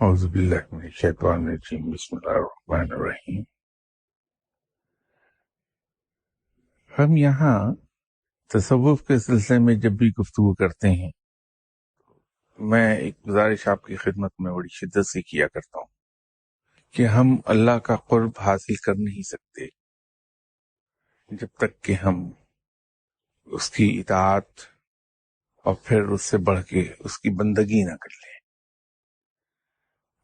اعوذ باللہ من الشیطان الرجیم بسم اللہ الرحمن الرحیم۔ ہم یہاں تصوف کے سلسلے میں جب بھی گفتگو کرتے ہیں، میں ایک گزارش آپ کی خدمت میں بڑی شدت سے کیا کرتا ہوں کہ ہم اللہ کا قرب حاصل کر نہیں سکتے جب تک کہ ہم اس کی اطاعت اور پھر اس سے بڑھ کے اس کی بندگی نہ کر لیں۔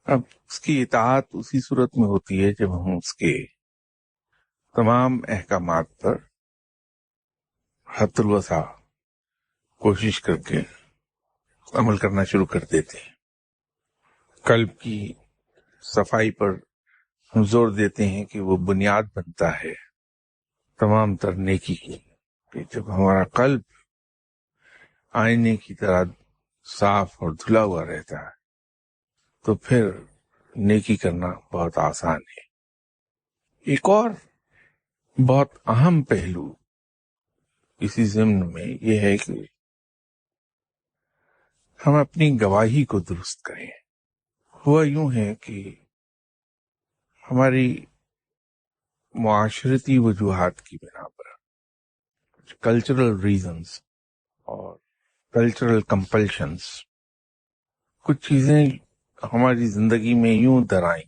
اب اس کی اطاعت اسی صورت میں ہوتی ہے جب ہم اس کے تمام احکامات پر حد الوسع کوشش کر کے عمل کرنا شروع کر دیتے ہیں۔ قلب کی صفائی پر ہم زور دیتے ہیں کہ وہ بنیاد بنتا ہے تمام تر نیکی کی، کہ جب ہمارا قلب آئینے کی طرح صاف اور دھلا ہوا رہتا ہے تو پھر نیکی کرنا بہت آسان ہے۔ ایک اور بہت اہم پہلو اسی ضمن میں یہ ہے کہ ہم اپنی گواہی کو درست کریں۔ ہوا یوں ہے کہ ہماری معاشرتی وجوہات کی بنا پر کلچرل ریزنز اور کلچرل کمپلشنز کچھ چیزیں ہماری زندگی میں یوں درائیں،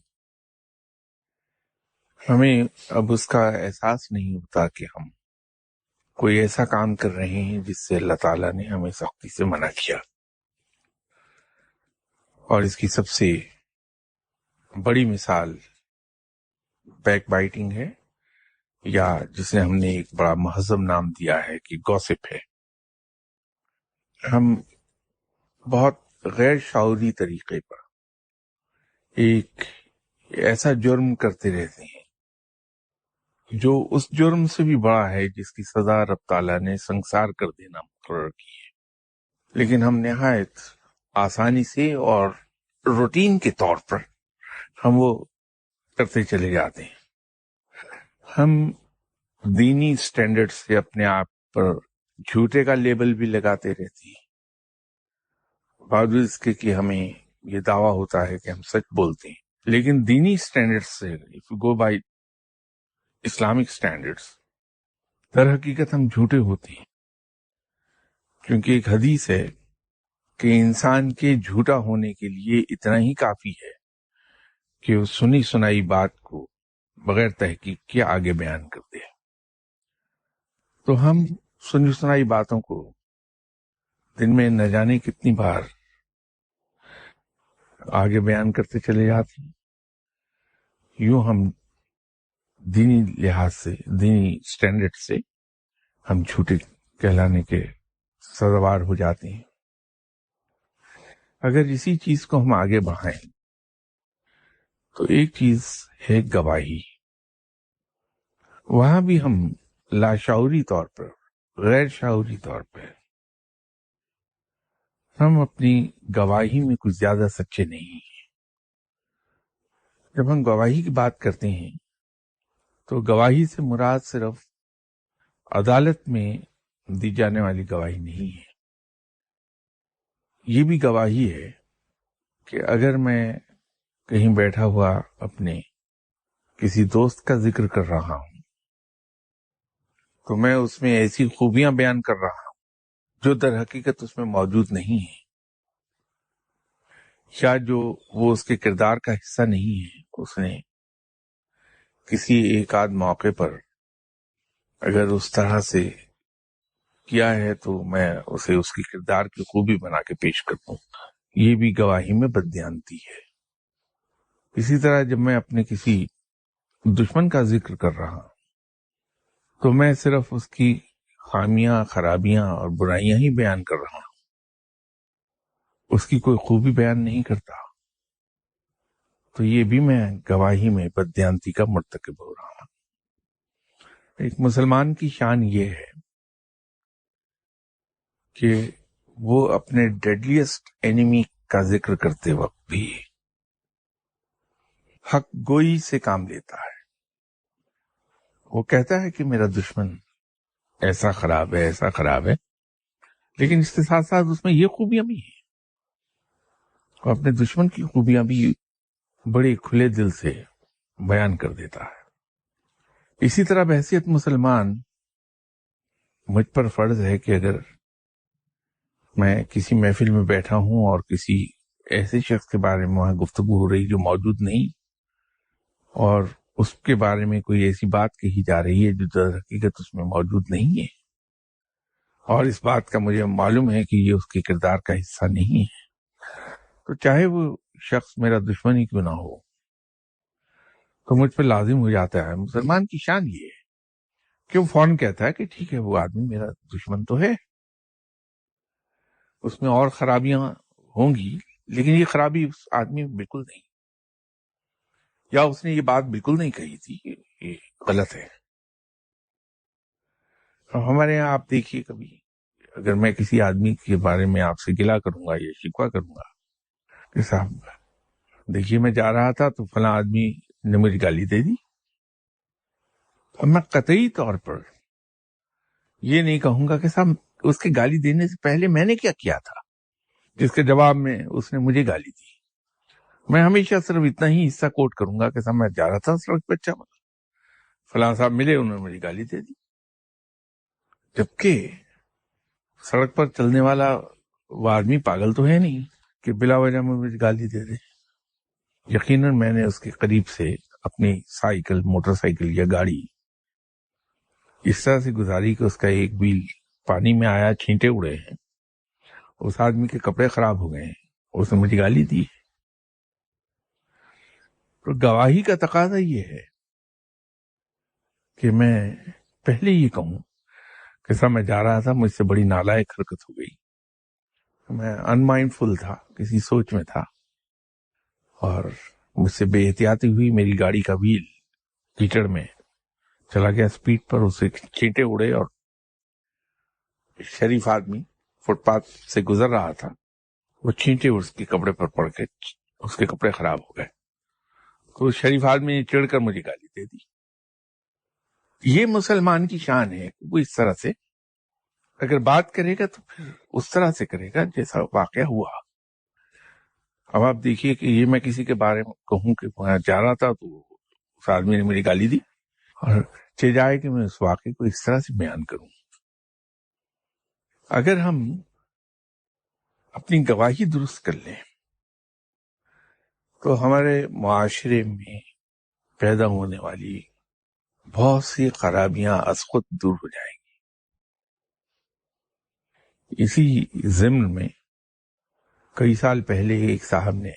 ہمیں اب اس کا احساس نہیں ہوتا کہ ہم کوئی ایسا کام کر رہے ہیں جس سے اللہ تعالیٰ نے ہمیں سختی سے منع کیا۔ اور اس کی سب سے بڑی مثال بیک بائٹنگ ہے، یا جسے ہم نے ایک بڑا مہذب نام دیا ہے کہ گوسپ ہے۔ ہم بہت غیر شعوری طریقے پر ایک ایسا جرم کرتے رہتے ہیں جو اس جرم سے بھی بڑا ہے جس کی سزا رب تعالیٰ نے سنسار کر دینا مقرر کی ہے، لیکن ہم نہایت آسانی سے اور روٹین کے طور پر ہم وہ کرتے چلے جاتے ہیں۔ ہم دینی سٹینڈرڈ سے اپنے آپ پر جھوٹے کا لیبل بھی لگاتے رہتے ہیں، باوجود اس کے کہ ہمیں یہ دعویٰ ہوتا ہے کہ ہم سچ بولتے ہیں، لیکن دینی سٹینڈرڈ سے if you go by Islamic standards در حقیقت ہم جھوٹے ہوتے ہیں، کیونکہ ایک حدیث ہے کہ انسان کے جھوٹا ہونے کے لیے اتنا ہی کافی ہے کہ وہ سنی سنائی بات کو بغیر تحقیق کے آگے بیان کر دے۔ تو ہم سنی سنائی باتوں کو دن میں نہ جانے کتنی بار آگے بیان کرتے چلے جاتے ہیں۔ یوں ہم دینی لحاظ سے، دینی سٹینڈرڈ سے ہم جھوٹے کہلانے کے سزاوار ہو جاتے ہیں۔ اگر اسی چیز کو ہم آگے بڑھائیں تو ایک چیز ہے گواہی۔ وہاں بھی ہم لاشعوری طور پر، غیر شعوری طور پر ہم اپنی گواہی میں کچھ زیادہ سچے نہیں ہیں۔ جب ہم گواہی کی بات کرتے ہیں تو گواہی سے مراد صرف عدالت میں دی جانے والی گواہی نہیں ہے، یہ بھی گواہی ہے کہ اگر میں کہیں بیٹھا ہوا اپنے کسی دوست کا ذکر کر رہا ہوں تو میں اس میں ایسی خوبیاں بیان کر رہا ہوں جو در حقیقت اس میں موجود نہیں ہیں، یا جو وہ اس کے کردار کا حصہ نہیں ہے۔ اس نے کسی ایک آدھ موقع پر اگر اس طرح سے کیا ہے تو میں اسے اس کی کردار کی خوبی بنا کے پیش کرتا ہوں، یہ بھی گواہی میں بددیانتی ہے۔ اسی طرح جب میں اپنے کسی دشمن کا ذکر کر رہا ہوں تو میں صرف اس کی خامیاں، خرابیاں اور برائیاں ہی بیان کر رہا ہوں، اس کی کوئی خوبی بیان نہیں کرتا، تو یہ بھی میں گواہی میں بددیانتی کا مرتکب ہو رہا ہوں۔ ایک مسلمان کی شان یہ ہے کہ وہ اپنے ڈیڈلیسٹ اینیمی کا ذکر کرتے وقت بھی حق گوئی سے کام لیتا ہے۔ وہ کہتا ہے کہ میرا دشمن ایسا خراب ہے، ایسا خراب ہے، لیکن اس کے ساتھ ساتھ اس میں یہ خوبیاں بھی ہیں، اور اپنے دشمن کی خوبیاں بھی بڑے کھلے دل سے بیان کر دیتا ہے. اسی طرح بحیثیت مسلمان مجھ پر فرض ہے کہ اگر میں کسی محفل میں بیٹھا ہوں اور کسی ایسے شخص کے بارے میں وہاں گفتگو ہو رہی جو موجود نہیں، اور اس کے بارے میں کوئی ایسی بات کہی جا رہی ہے جو در حقیقت اس میں موجود نہیں ہے، اور اس بات کا مجھے معلوم ہے کہ یہ اس کے کردار کا حصہ نہیں ہے، تو چاہے وہ شخص میرا دشمن ہی کیوں نہ ہو تو مجھ پہ لازم ہو جاتا ہے. مسلمان کی شان یہ ہے کہ وہ فوراً کہتا ہے کہ ٹھیک ہے وہ آدمی میرا دشمن تو ہے، اس میں اور خرابیاں ہوں گی لیکن یہ خرابی اس آدمی میں بالکل نہیں، یا اس نے یہ بات بالکل نہیں کہی تھی، یہ غلط ہے. ہمارے یہاں آپ دیکھیے کبھی اگر میں کسی آدمی کے بارے میں آپ سے گلہ کروں گا یا شکوہ کروں گا کہ صاحب دیکھیے میں جا رہا تھا تو فلاں آدمی نے مجھے گالی دے دی، اب میں قطعی طور پر یہ نہیں کہوں گا کہ صاحب اس کے گالی دینے سے پہلے میں نے کیا کیا تھا جس کے جواب میں اس نے مجھے گالی دی. میں ہمیشہ صرف اتنا ہی حصہ کوٹ کروں گا کہ صاحب میں جا رہا تھا سڑک پہ، اچھا فلاں صاحب ملے انہوں نے مجھے گالی دے دی، جبکہ سڑک پر چلنے والا وہ آدمی پاگل تو ہے نہیں کہ بلا وجہ میں مجھے گالی دے دے. یقیناً میں نے اس کے قریب سے اپنی سائیکل، موٹر سائیکل یا گاڑی اس طرح سے گزاری کہ اس کا ایک ویل پانی میں آیا، چھینٹے اڑے ہیں، اس آدمی کے کپڑے خراب ہو گئے ہیں، اس نے مجھے گالی دی. تو گواہی کا تقاضا یہ ہے کہ میں پہلے یہ کہوں کہ صاحب میں جا رہا تھا، مجھ سے بڑی نالائق حرکت ہو گئی، میں ان مائنڈ فل تھا، کسی سوچ میں تھا، اور مجھ سے بے احتیاطی ہوئی، میری گاڑی کا ویل کیچڑ میں چلا گیا اسپیڈ پر، اس سے چھینٹے اڑے اور شریف آدمی فٹ پاتھ سے گزر رہا تھا، وہ چھینٹے اس کے کپڑے پر پڑ کے اس کے کپڑے خراب ہو گئے، تو اس شریف آدمی نے چڑھ کر مجھے گالی دے دی. یہ مسلمان کی شان ہے کہ وہ اس طرح سے اگر بات کرے گا تو پھر اس طرح سے کرے گا جیسا واقعہ ہوا. اب آپ دیکھیے کہ یہ میں کسی کے بارے میں کہوں کہ وہاں جا رہا تھا تو اس آدمی نے مجھے گالی دی، اور چہ جائے کہ میں اس واقعے کو اس طرح سے بیان کروں. اگر ہم اپنی گواہی درست کر لیں تو ہمارے معاشرے میں پیدا ہونے والی بہت سی خرابیاں از خود دور ہو جائیں گی. اسی ضمن میں کئی سال پہلے ایک صاحب نے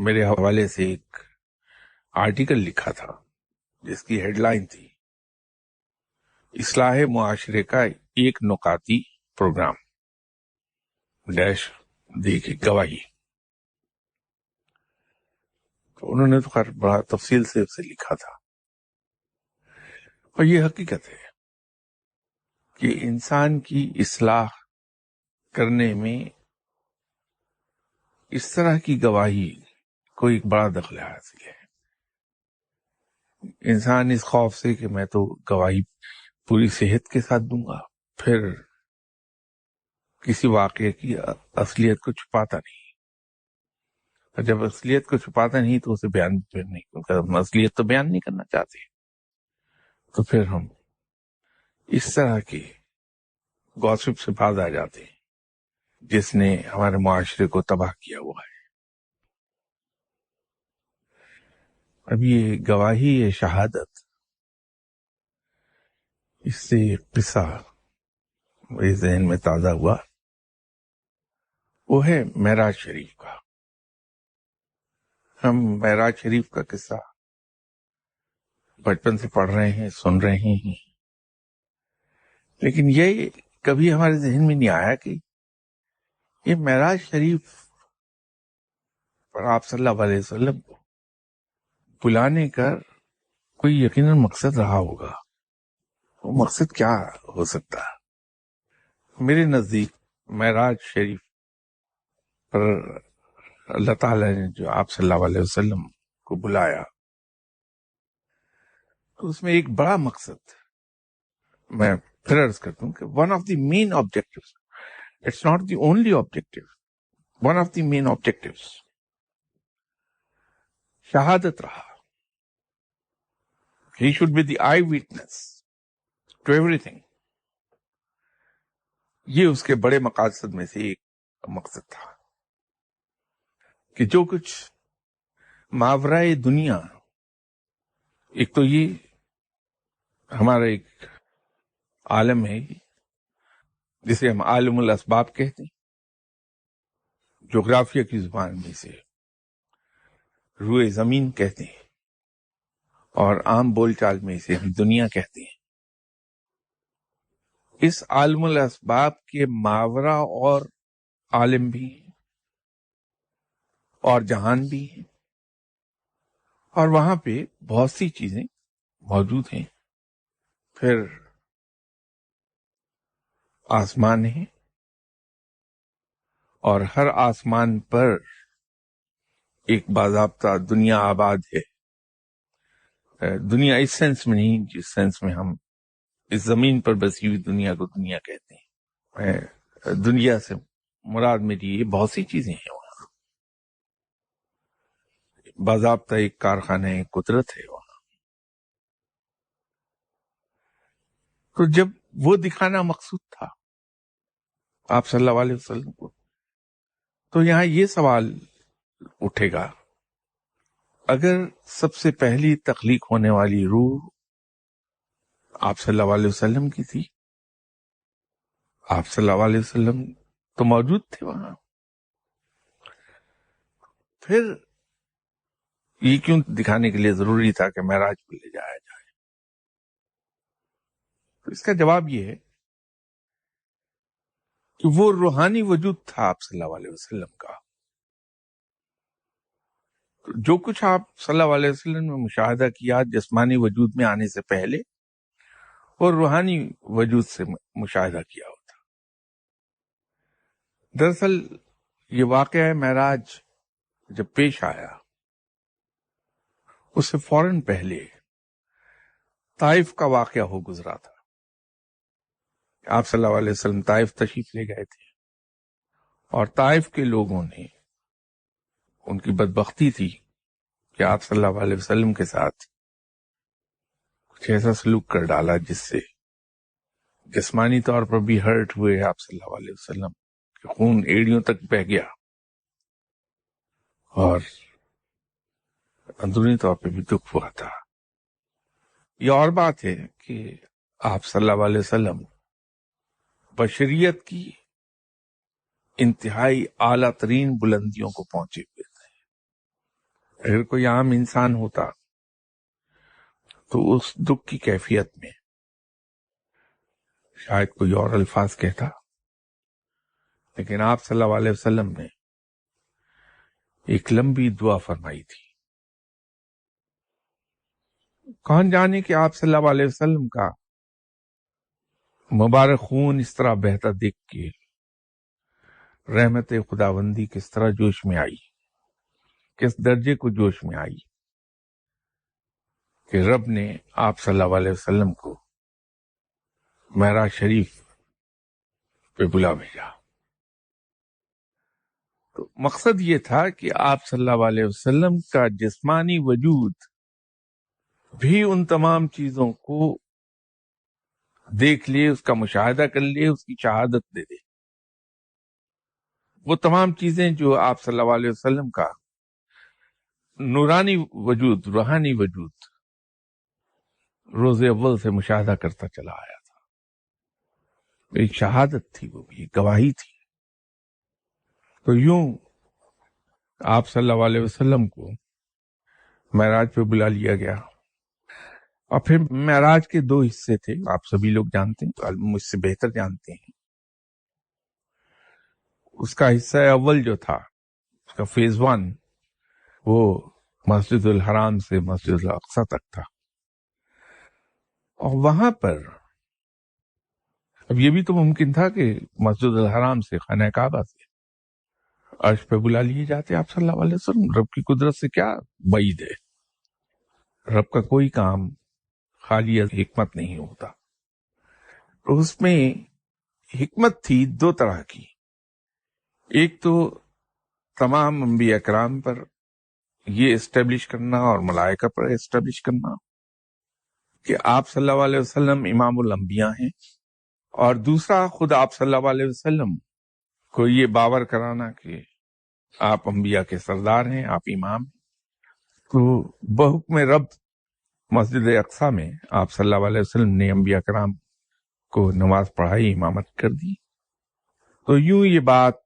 میرے حوالے سے ایک آرٹیکل لکھا تھا جس کی ہیڈ لائن تھی اصلاح معاشرے کا ایک نکاتی پروگرام ڈیش دیکھے گواہی. تو انہوں نے تو خیر بڑا تفصیل سے اسے لکھا تھا، اور یہ حقیقت ہے کہ انسان کی اصلاح کرنے میں اس طرح کی گواہی کو ایک بڑا دخل حاصل ہے. انسان اس خوف سے کہ میں تو گواہی پوری صحت کے ساتھ دوں گا، پھر کسی واقعے کی اصلیت کو چھپاتا نہیں، اور جب اصلیت کو چھپاتا نہیں تو اسے بیان پھر نہیں، کیونکہ ہم اصلیت تو بیان نہیں کرنا چاہتے، تو پھر ہم اس طرح کے گوسپ سے باز آ جاتے ہیں جس نے ہمارے معاشرے کو تباہ کیا ہوا ہے. اب یہ گواہی، یہ شہادت، اس سے ایک قصہ میرے ذہن میں تازہ ہوا، وہ ہے معراج شریف کا. ہم معراج شریف کا قصہ بچپن سے پڑھ رہے ہیں، سن رہے ہیں، لیکن یہ کبھی ہمارے ذہن میں نہیں آیا کہ یہ معراج شریف پر آپ صلی اللہ علیہ وسلم کو بلانے کا کوئی یقیناً مقصد رہا ہوگا. وہ مقصد کیا ہو سکتا ہے؟ میرے نزدیک معراج شریف پر اللہ تعالیٰ نے جو آپ صلی اللہ علیہ وسلم کو بلایا تو اس میں ایک بڑا مقصد، میں پھر عرض کرتا ہوں کہ one of the main objective, it's not the only objective, one of the main objective شہادت رہا. He should be the eye witness to everything. یہ اس کے بڑے مقاصد میں سے ایک مقصد تھا کہ جو کچھ ماورائے دنیا، ایک تو یہ ہمارا ایک عالم ہے جسے ہم عالم الاسباب کہتے ہیں، جغرافیہ کی زبان میں سے روئے زمین کہتے ہیں، اور عام بول چال میں اسے ہم دنیا کہتے ہیں. اس عالم الاسباب کے ماورا اور عالم بھی ہیں اور جہان بھی ہیں، اور وہاں پہ بہت سی چیزیں موجود ہیں. پھر آسمان ہے، اور ہر آسمان پر ایک باضابطہ دنیا آباد ہے. دنیا اس سینس میں نہیں جس سینس میں ہم اس زمین پر بسی ہوئی دنیا کو دنیا کہتے ہیں. دنیا سے مراد میری یہ بہت سی چیزیں ہیں. وہاں باضابطہ ایک کارخانہ قدرت ہے وہاں. تو جب وہ دکھانا مقصود تھا آپ صلی اللہ علیہ وسلم کو، تو یہاں یہ سوال اٹھے گا، اگر سب سے پہلی تخلیق ہونے والی روح آپ صلی اللہ علیہ وسلم کی تھی، آپ صلی اللہ علیہ وسلم تو موجود تھے وہاں، پھر یہ کیوں دکھانے کے لیے ضروری تھا کہ معراج کو لے جایا جائے؟ تو اس کا جواب یہ ہے کہ وہ روحانی وجود تھا آپ صلی اللہ علیہ وسلم کا. جو کچھ آپ صلی اللہ علیہ وسلم نے مشاہدہ کیا جسمانی وجود میں آنے سے پہلے، اور روحانی وجود سے مشاہدہ کیا ہوتا. دراصل یہ واقعہ معراج جب پیش آیا، اس سے فوراً پہلے طائف کا واقعہ ہو گزرا تھا. آپ صلی اللہ علیہ وسلم طائف تشریف لے گئے تھے، اور طائف کے لوگوں نے، ان کی بدبختی تھی کہ آپ صلی اللہ علیہ وسلم کے ساتھ کچھ ایسا سلوک کر ڈالا جس سے جسمانی طور پر بھی ہرٹ ہوئے آپ صلی اللہ علیہ وسلم، کہ خون ایڑیوں تک بہہ گیا، اور اندرونی طور پہ بھی دکھ ہوا تھا. یہ اور بات ہے کہ آپ صلی اللہ علیہ وسلم بشریت کی انتہائی اعلیٰ ترین بلندیوں کو پہنچے ہوئے تھے. اگر کوئی عام انسان ہوتا تو اس دکھ کی کیفیت میں شاید کوئی اور الفاظ کہتا، لیکن آپ صلی اللہ علیہ وسلم نے ایک لمبی دعا فرمائی تھی. کون جانے کہ آپ صلی اللہ علیہ وسلم کا مبارک خون اس طرح بہتا دیکھ کے رحمت خداوندی کس طرح جوش میں آئی، کس درجے کو جوش میں آئی کہ رب نے آپ صلی اللہ علیہ وسلم کو معراج شریف پہ بلا بھیجا. تو مقصد یہ تھا کہ آپ صلی اللہ علیہ وسلم کا جسمانی وجود بھی ان تمام چیزوں کو دیکھ لے، اس کا مشاہدہ کر لے، اس کی شہادت دے دے. وہ تمام چیزیں جو آپ صلی اللہ علیہ وسلم کا نورانی وجود، روحانی وجود روز اول سے مشاہدہ کرتا چلا آیا تھا. ایک شہادت تھی، وہ بھی ایک گواہی تھی. تو یوں آپ صلی اللہ علیہ وسلم کو معراج پہ بلا لیا گیا. اور پھر معراج کے دو حصے تھے، آپ سبھی لوگ جانتے ہیں، مجھ سے بہتر جانتے ہیں. اس کا حصہ اول جو تھا، اس کا فیز 1، وہ مسجد الحرام سے مسجد الاقصی تک تھا. اور وہاں پر اب یہ بھی تو ممکن تھا کہ مسجد الحرام سے خانہ کعبہ سے عرش پہ بلا لیے جاتے آپ صلی اللہ علیہ وسلم. رب کی قدرت سے کیا بعید ہے، رب کا کوئی کام خالی از حکمت نہیں ہوتا. تو اس میں حکمت تھی دو طرح کی. ایک تو تمام انبیاء کرام پر یہ اسٹیبلش کرنا اور ملائکہ پر اسٹیبلش کرنا کہ آپ صلی اللہ علیہ وسلم امام الانبیاء ہیں، اور دوسرا خود آپ صلی اللہ علیہ وسلم کو یہ باور کرانا کہ آپ انبیاء کے سردار ہیں، آپ امام ہیں۔ تو بحکم رب مسجد اقصیٰ میں آپ صلی اللہ علیہ وسلم نے انبیاء کرام کو نماز پڑھائی، امامت کر دی۔ تو یوں یہ بات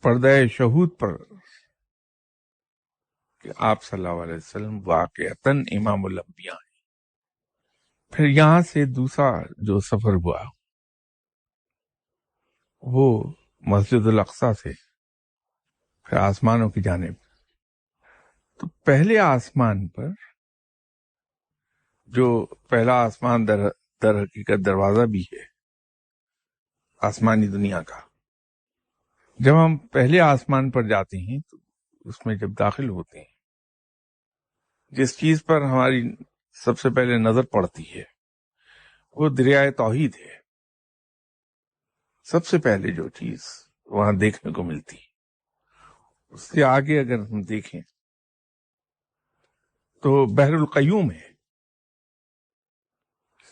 پردہ شہود پر کہ آپ صلی اللہ علیہ وسلم واقعتاً امام الانبیاء ہیں۔ پھر یہاں سے دوسرا جو سفر ہوا وہ مسجد الاقصیٰ سے پھر آسمانوں کی جانب۔ تو پہلے آسمان پر، جو پہلا آسمان در حقیقت دروازہ بھی ہے آسمانی دنیا کا، جب ہم پہلے آسمان پر جاتے ہیں تو اس میں جب داخل ہوتے ہیں، جس چیز پر ہماری سب سے پہلے نظر پڑتی ہے وہ دریائے توحید ہے۔ سب سے پہلے جو چیز وہاں دیکھنے کو ملتی، اس سے آگے اگر ہم دیکھیں تو بحر القیوم ہے،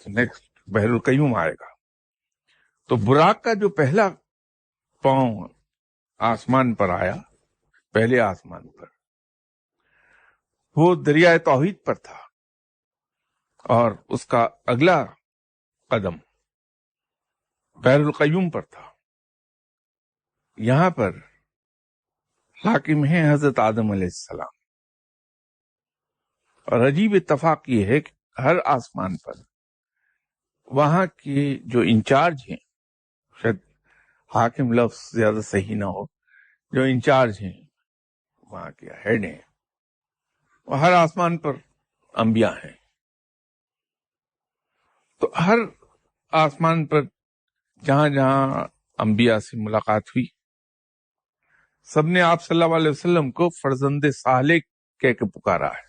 نیکسٹ بحر القیوم آئے گا۔ تو براق کا جو پہلا پاؤں آسمان پر آیا، پہلے آسمان پر، وہ دریائے توحید پر تھا، اور اس کا اگلا قدم بحر القیوم پر تھا۔ یہاں پر حاکم ہے حضرت آدم علیہ السلام، اور عجیب اتفاق یہ ہے کہ ہر آسمان پر وہاں کے جو انچارج ہیں، شاید حاکم لفظ زیادہ صحیح نہ ہو، جو انچارج ہیں، وہاں کے ہیڈ ہیں، وہ ہر آسمان پر انبیاء ہیں۔ تو ہر آسمان پر جہاں جہاں انبیاء سے ملاقات ہوئی، سب نے آپ صلی اللہ علیہ وسلم کو فرزند صالح کہہ کے پکارا ہے۔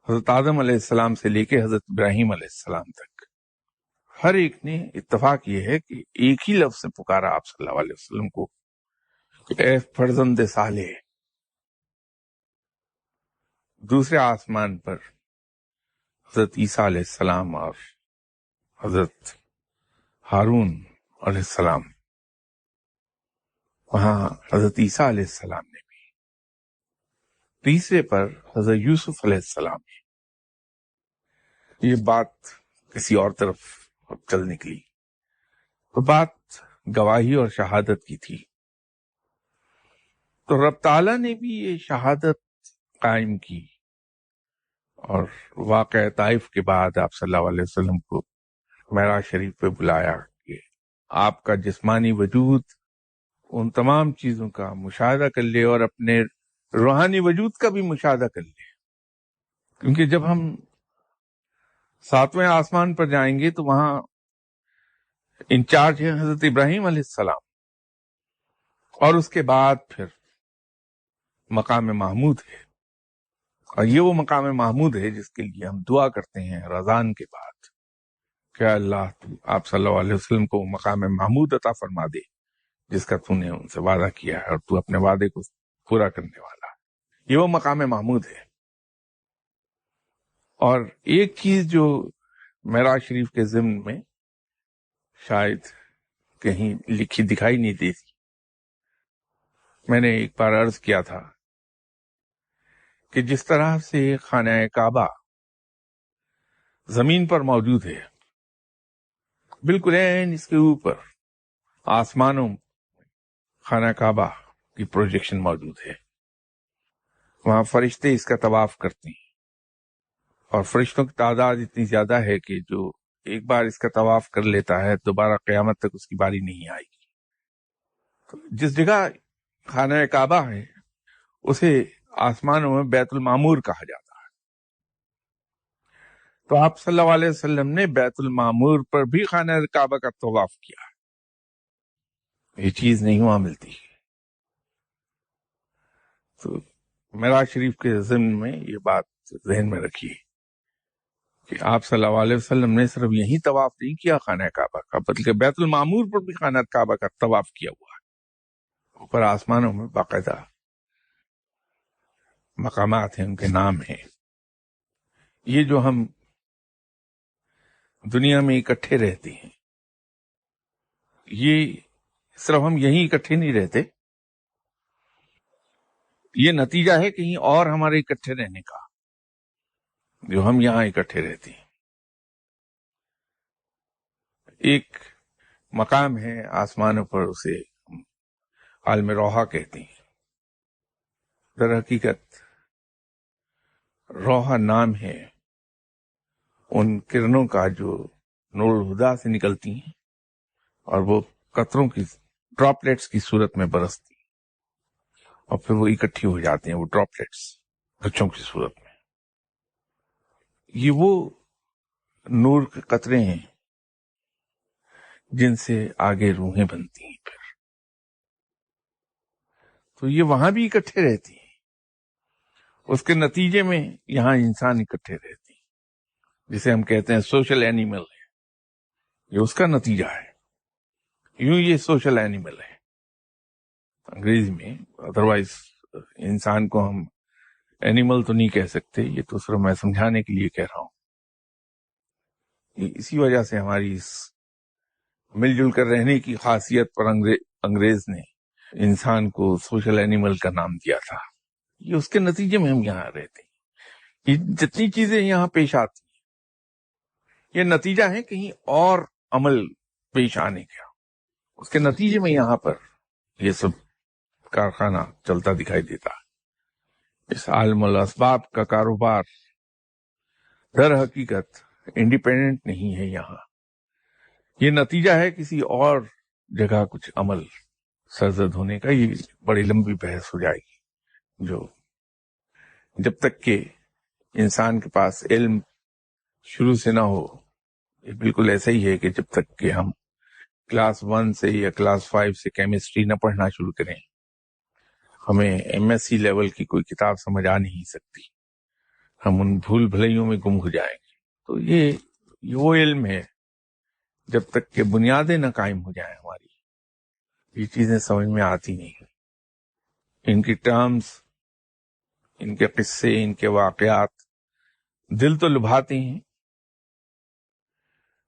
حضرت آدم علیہ السلام سے لے کے حضرت ابراہیم علیہ السلام تک ہر ایک نے اتفاق یہ ہے کہ ایک ہی لفظ سے پکارا آپ صلی اللہ علیہ وسلم کو کہ اے فرزند صالح۔ دوسرے آسمان پر حضرت عیسیٰ علیہ السلام اور حضرت ہارون علیہ السلام، وہاں حضرت عیسیٰ علیہ السلام نے بھی۔ تیسرے پر حضرت یوسف علیہ السلام نے۔ یہ بات کسی اور طرف چل نکلی، تو بات گواہی اور شہادت کی تھی۔ تو رب تعالیٰ نے بھی یہ شہادت قائم کی، اور واقعہ طائف کے بعد آپ صلی اللہ علیہ وسلم کو معراج شریف پہ بلایا کہ آپ کا جسمانی وجود ان تمام چیزوں کا مشاہدہ کر لے اور اپنے روحانی وجود کا بھی مشاہدہ کر لے، کیونکہ جب ہم 7ویں آسمان پر جائیں گے تو وہاں انچارج ہے حضرت ابراہیم علیہ السلام، اور اس کے بعد پھر مقام محمود ہے، اور یہ وہ مقام محمود ہے جس کے لیے ہم دعا کرتے ہیں رضان کے بعد کہ اللہ تو آپ صلی اللہ علیہ وسلم کو مقام محمود عطا فرما دے جس کا تو نے ان سے وعدہ کیا ہے، اور تو اپنے وعدے کو پورا کرنے والا ہے۔ یہ وہ مقام محمود ہے۔ اور ایک چیز جو معراج شریف کے ضمن میں شاید کہیں لکھی دکھائی نہیں دیتی، میں نے ایک بار عرض کیا تھا کہ جس طرح سے خانہ کعبہ زمین پر موجود ہے، بالکل عین اس کے اوپر آسمانوں خانہ کعبہ کی پروجیکشن موجود ہے۔ وہاں فرشتے اس کا طواف کرتے ہیں، اور فرشتوں کی تعداد اتنی زیادہ ہے کہ جو ایک بار اس کا طواف کر لیتا ہے دوبارہ قیامت تک اس کی باری نہیں آئے گی۔ تو جس جگہ خانہ کعبہ ہے اسے آسمانوں میں بیت المعمور کہا جاتا ہے۔ تو آپ صلی اللہ علیہ وسلم نے بیت المعمور پر بھی خانہ کعبہ کا طواف کیا۔ یہ چیز نہیں وہاں ملتی۔ تو معراج شریف کے ضمن میں یہ بات ذہن میں رکھیے کہ آپ صلی اللہ علیہ وسلم نے صرف یہی طواف نہیں کیا خانہ کعبہ کا، بلکہ بیت المعمور پر بھی خانہ کعبہ کا طواف کیا ہوا ہے۔ اوپر آسمانوں میں باقاعدہ مقامات ہیں، ان کے نام ہیں، یہ جو ہم دنیا میں اکٹھے رہتے ہیں، یہ صرف ہم یہیں اکٹھے نہیں رہتے، یہ نتیجہ ہے کہیں اور ہمارے اکٹھے رہنے کا، جو ہم یہاں اکٹھے رہتے ہیں۔ ایک مقام ہے آسمانوں پر، اسے عالم روحا کہتے ہیں۔ در حقیقت روحا نام ہے ان کرنوں کا جو نور الہدا سے نکلتی ہیں اور وہ قطروں کی، ڈراپلیٹس کی صورت میں برستی ہیں، اور پھر وہ اکٹھی ہو جاتے ہیں، وہ ڈراپلیٹس گچھوں کی صورت میں۔ یہ وہ نور کے قطرے ہیں جن سے آگے روحیں بنتی ہیں پھر، تو یہ وہاں بھی اکٹھے رہتی ہیں، اس کے نتیجے میں یہاں انسان اکٹھے رہتے ہیں، جسے ہم کہتے ہیں سوشل اینیمل ہے، یہ اس کا نتیجہ ہے۔ یوں یہ سوشل اینیمل ہے انگریزی میں، ادروائز انسان کو ہم اینیمل تو نہیں کہہ سکتے، یہ تو صرف میں سمجھانے کے لیے کہہ رہا ہوں۔ اسی وجہ سے ہماری اس مل جل کر رہنے کی خاصیت پر انگریز نے انسان کو سوشل اینیمل کا نام دیا تھا۔ یہ اس کے نتیجے میں ہم یہاں رہتے ہیں، یہ جتنی چیزیں یہاں پیش آتی ہیں یہ نتیجہ ہے کہیں اور عمل پیش آنے کا، اس کے نتیجے میں یہاں پر یہ سب کارخانہ چلتا دکھائی دیتا ہے۔ اس عالم الاسباب کا کاروبار در حقیقت انڈیپینڈنٹ نہیں ہے، یہاں یہ نتیجہ ہے کسی اور جگہ کچھ عمل سرزد ہونے کا۔ یہ بڑی لمبی بحث ہو جائے گی، جو جب تک کہ انسان کے پاس علم شروع سے نہ ہو، یہ بالکل ایسا ہی ہے کہ جب تک کہ ہم کلاس 1 سے یا کلاس 5 سے کیمسٹری نہ پڑھنا شروع کریں، ہمیں ایم ایس سی لیول کی کوئی کتاب سمجھ آ نہیں سکتی، ہم ان بھول بھلائیوں میں گم ہو جائیں گے۔ تو یہ وہ علم ہے، جب تک کہ بنیادیں نہ قائم ہو جائیں ہماری، یہ چیزیں سمجھ میں آتی نہیں۔ ان کی ٹرمز، ان کے قصے، ان کے واقعات دل تو لبھاتے ہیں،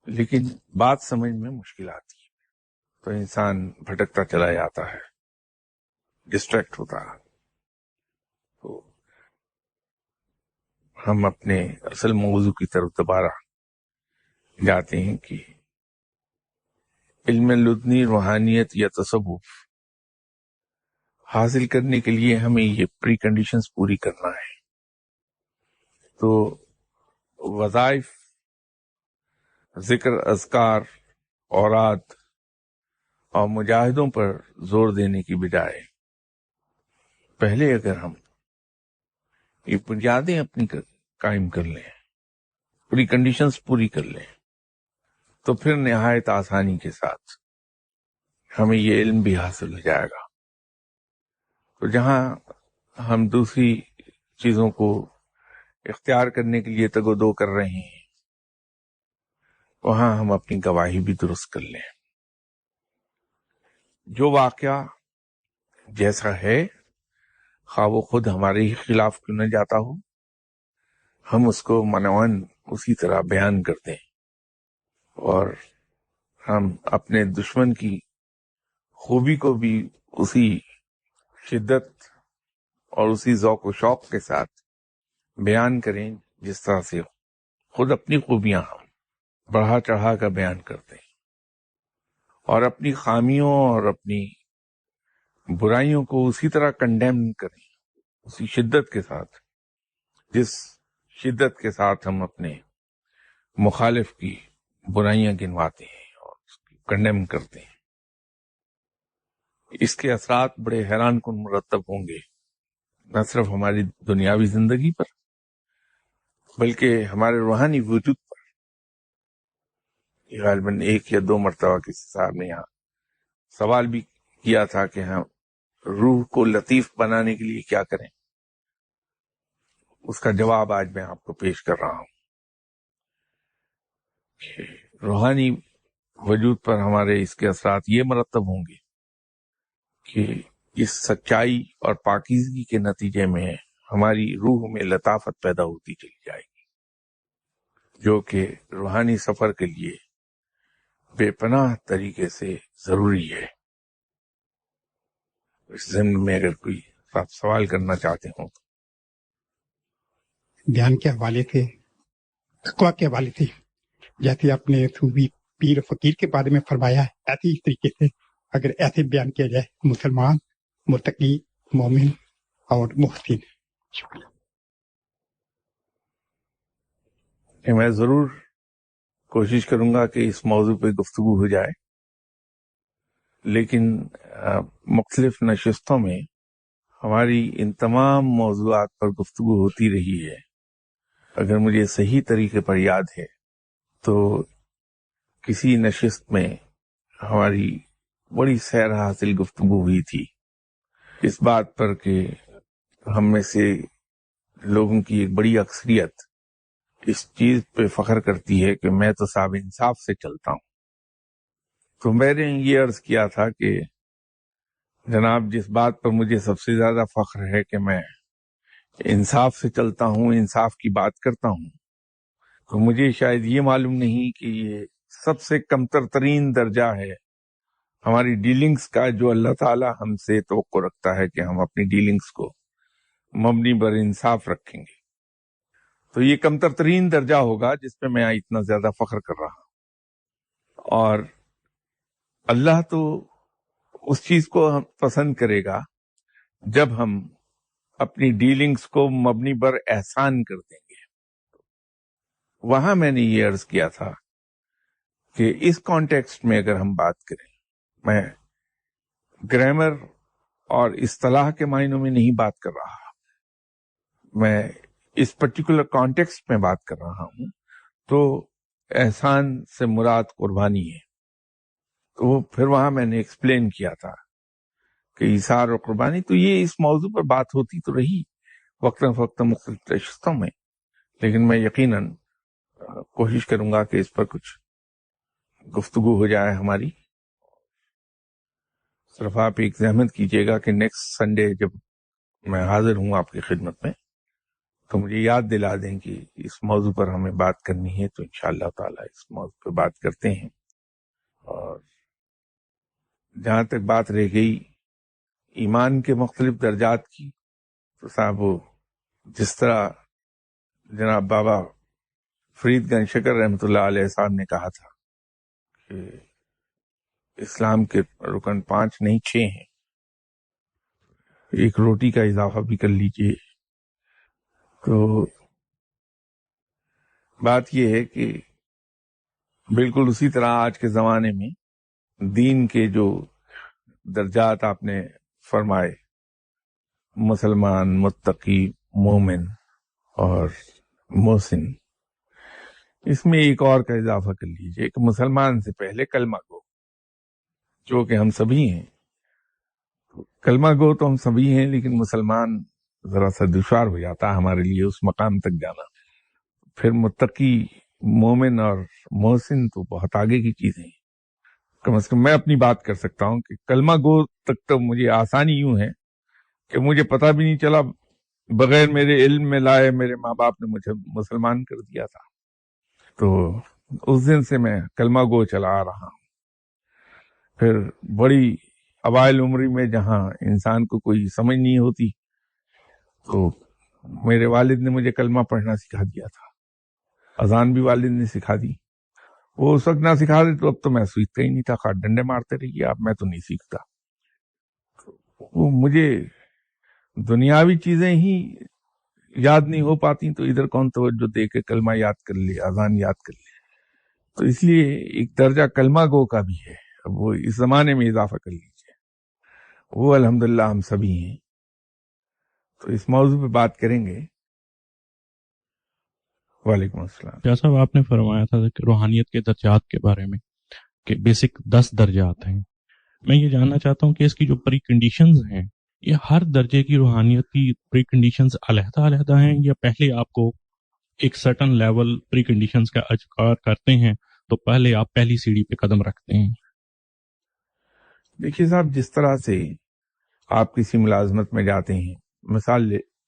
لیکن بات سمجھ میں مشکل آتی ہے، تو انسان بھٹکتا چلا جاتا ہے، ڈسٹریکٹ ہوتا ہے۔ تو ہم اپنے اصل موضوع کی طرف دوبارہ جاتے ہیں کہ علم لدنی، روحانیت یا تصوف حاصل کرنے کے لیے ہمیں یہ پری کنڈیشنز پوری کرنا ہے۔ تو وظائف، ذکر، اذکار، اوراد اور مجاہدوں پر زور دینے کی بجائے پہلے اگر ہم یہ بنیادیں اپنی قائم کر لیں، پری کنڈیشنز پوری کر لیں، تو پھر نہایت آسانی کے ساتھ ہمیں یہ علم بھی حاصل ہو جائے گا۔ تو جہاں ہم دوسری چیزوں کو اختیار کرنے کے لیے تگ و دو کر رہے ہیں، وہاں ہم اپنی گواہی بھی درست کر لیں۔ جو واقعہ جیسا ہے، خواہ وہ خود ہمارے ہی خلاف کیوں نہ جاتا ہو، ہم اس کو منوان اسی طرح بیان کر دیں، اور ہم اپنے دشمن کی خوبی کو بھی اسی شدت اور اسی ذوق و شوق کے ساتھ بیان کریں جس طرح سے خود اپنی خوبیاں ہم بڑھا چڑھا کر بیان کرتے ہیں، اور اپنی خامیوں اور اپنی برائیوں کو اسی طرح کنڈیم کریں، اسی شدت کے ساتھ جس شدت کے ساتھ ہم اپنے مخالف کی برائیاں گنواتے ہیں اور اس کی کنڈیم کرتے ہیں۔ اس کے اثرات بڑے حیران کن مرتب ہوں گے، نہ صرف ہماری دنیاوی زندگی پر بلکہ ہمارے روحانی وجود پر۔ غالباً 1 یا 2 مرتبہ کسی صاحب نے یہاں سوال بھی کیا تھا کہ ہم روح کو لطیف بنانے کے لیے کیا کریں، اس کا جواب آج میں آپ کو پیش کر رہا ہوں۔ روحانی وجود پر ہمارے اس کے اثرات یہ مرتب ہوں گے کہ اس سچائی اور پاکیزگی کے نتیجے میں ہماری روح میں لطافت پیدا ہوتی چلی جائے گی، جو کہ روحانی سفر کے لیے بے پناہ طریقے سے ضروری ہے۔ اس ضمن میں اگر کوئی آپ سوال کرنا چاہتے ہوں تو۔ بیان کے حوالے سے، تقویٰ کے حوالے سے، جیسے آپ نے صوفی پیر فقیر کے بارے میں فرمایا ہے، ایسے اس طریقے سے اگر ایسے بیان کیا جائے، مسلمان، متقی، مومن اور محسن۔ شکریہ۔ میں ضرور کوشش کروں گا کہ اس موضوع پہ گفتگو ہو جائے، لیکن مختلف نشستوں میں ہماری ان تمام موضوعات پر گفتگو ہوتی رہی ہے۔ اگر مجھے صحیح طریقے پر یاد ہے تو کسی نشست میں ہماری بڑی سیر حاصل گفتگو ہوئی تھی اس بات پر کہ ہم میں سے لوگوں کی ایک بڑی اکثریت اس چیز پہ فخر کرتی ہے کہ میں تو صاحب انصاف سے چلتا ہوں۔ تو میں نے یہ عرض کیا تھا کہ جناب، جس بات پر مجھے سب سے زیادہ فخر ہے کہ میں انصاف سے چلتا ہوں، انصاف کی بات کرتا ہوں، تو مجھے شاید یہ معلوم نہیں کہ یہ سب سے کمتر ترین درجہ ہے ہماری ڈیلنگز کا، جو اللہ تعالی ہم سے توقع رکھتا ہے کہ ہم اپنی ڈیلنگز کو مبنی بر انصاف رکھیں گے۔ تو یہ کمتر ترین درجہ ہوگا جس پہ میں اتنا زیادہ فخر کر رہا ہوں۔ اور اللہ تو اس چیز کو پسند کرے گا جب ہم اپنی ڈیلنگز کو مبنی بر احسان کر دیں گے۔ وہاں میں نے یہ عرض کیا تھا کہ اس کانٹیکسٹ میں اگر ہم بات کریں، میں گرامر اور اصطلاح کے معنوں میں نہیں بات کر رہا، میں اس پرٹیکولر کانٹیکسٹ میں بات کر رہا ہوں، تو احسان سے مراد قربانی ہے۔ تو پھر وہاں میں نے ایکسپلین کیا تھا کہ ایثار اور قربانی، تو یہ اس موضوع پر بات ہوتی تو رہی وقتاً فوقتاً مختلف نشستوں میں، لیکن میں یقیناً کوشش کروں گا کہ اس پر کچھ گفتگو ہو جائے ہماری۔ صرف آپ ایک زحمت کیجیے گا کہ نیکسٹ سنڈے جب میں حاضر ہوں آپ کی خدمت میں تو مجھے یاد دلا دیں کہ اس موضوع پر ہمیں بات کرنی ہے، تو انشاءاللہ تعالی اس موضوع پہ بات کرتے ہیں۔ اور جہاں تک بات رہ گئی ایمان کے مختلف درجات کی، تو صاحب وہ جس طرح جناب بابا فرید گنج شکر رحمۃ اللہ علیہ صاحب نے کہا تھا کہ اسلام کے رکن 5 نہیں 6 ہیں، ایک روٹی کا اضافہ بھی کر لیجئے۔ تو بات یہ ہے کہ بالکل اسی طرح آج کے زمانے میں دین کے جو درجات آپ نے فرمائے، مسلمان، متقی، مومن اور محسن، اس میں ایک اور کا اضافہ کر لیجئے کہ مسلمان سے پہلے کلمہ گو، جو کہ ہم سبھی ہیں۔ کلمہ گو تو ہم سبھی ہیں، لیکن مسلمان ذرا سا دشوار ہو جاتا ہے ہمارے لیے اس مقام تک جانا۔ پھر متقی، مومن اور محسن تو بہت آگے کی چیزیں ہیں۔ کم از کم میں اپنی بات کر سکتا ہوں کہ کلمہ گو تک تو مجھے آسانی یوں ہے کہ مجھے پتہ بھی نہیں چلا، بغیر میرے علم میں لائے میرے ماں باپ نے مجھے مسلمان کر دیا تھا۔ تو اس دن سے میں کلمہ گو چلا آ رہا ہوں۔ پھر بڑی اوائل عمری میں جہاں انسان کو کوئی سمجھ نہیں ہوتی، تو میرے والد نے مجھے کلمہ پڑھنا سکھا دیا تھا، اذان بھی والد نے سکھا دی۔ وہ اس وقت نہ سکھا دے تو اب تو میں سیکھتا ہی نہیں تھا، خواہ ڈنڈے مارتے رہیے آپ، میں تو نہیں سیکھتا۔ وہ مجھے دنیاوی چیزیں ہی یاد نہیں ہو پاتی، تو ادھر کون توجہ دے کے کلمہ یاد کر لے، اذان یاد کر لے۔ تو اس لیے ایک درجہ کلمہ گو کا بھی ہے، اب وہ اس زمانے میں اضافہ کر لیجئے، وہ الحمدللہ ہم سبھی ہیں۔ تو اس موضوع پہ بات کریں گے۔ وعلیکم السلام۔ کیا صاحب آپ نے فرمایا تھا کہ روحانیت کے درجات کے بارے میں کہ بیسک 10 درجات ہیں، میں یہ جاننا چاہتا ہوں کہ اس کی جو پری کنڈیشنز ہیں، یہ ہر درجے کی روحانیت کی پری کنڈیشنز علیحدہ علیحدہ ہیں، یا پہلے آپ کو ایک سرٹن لیول پری کنڈیشنز کا اذکار کرتے ہیں تو پہلے آپ پہلی سیڑھی پہ قدم رکھتے ہیں؟ دیکھیے صاحب، جس طرح سے آپ کسی ملازمت میں جاتے ہیں، مثال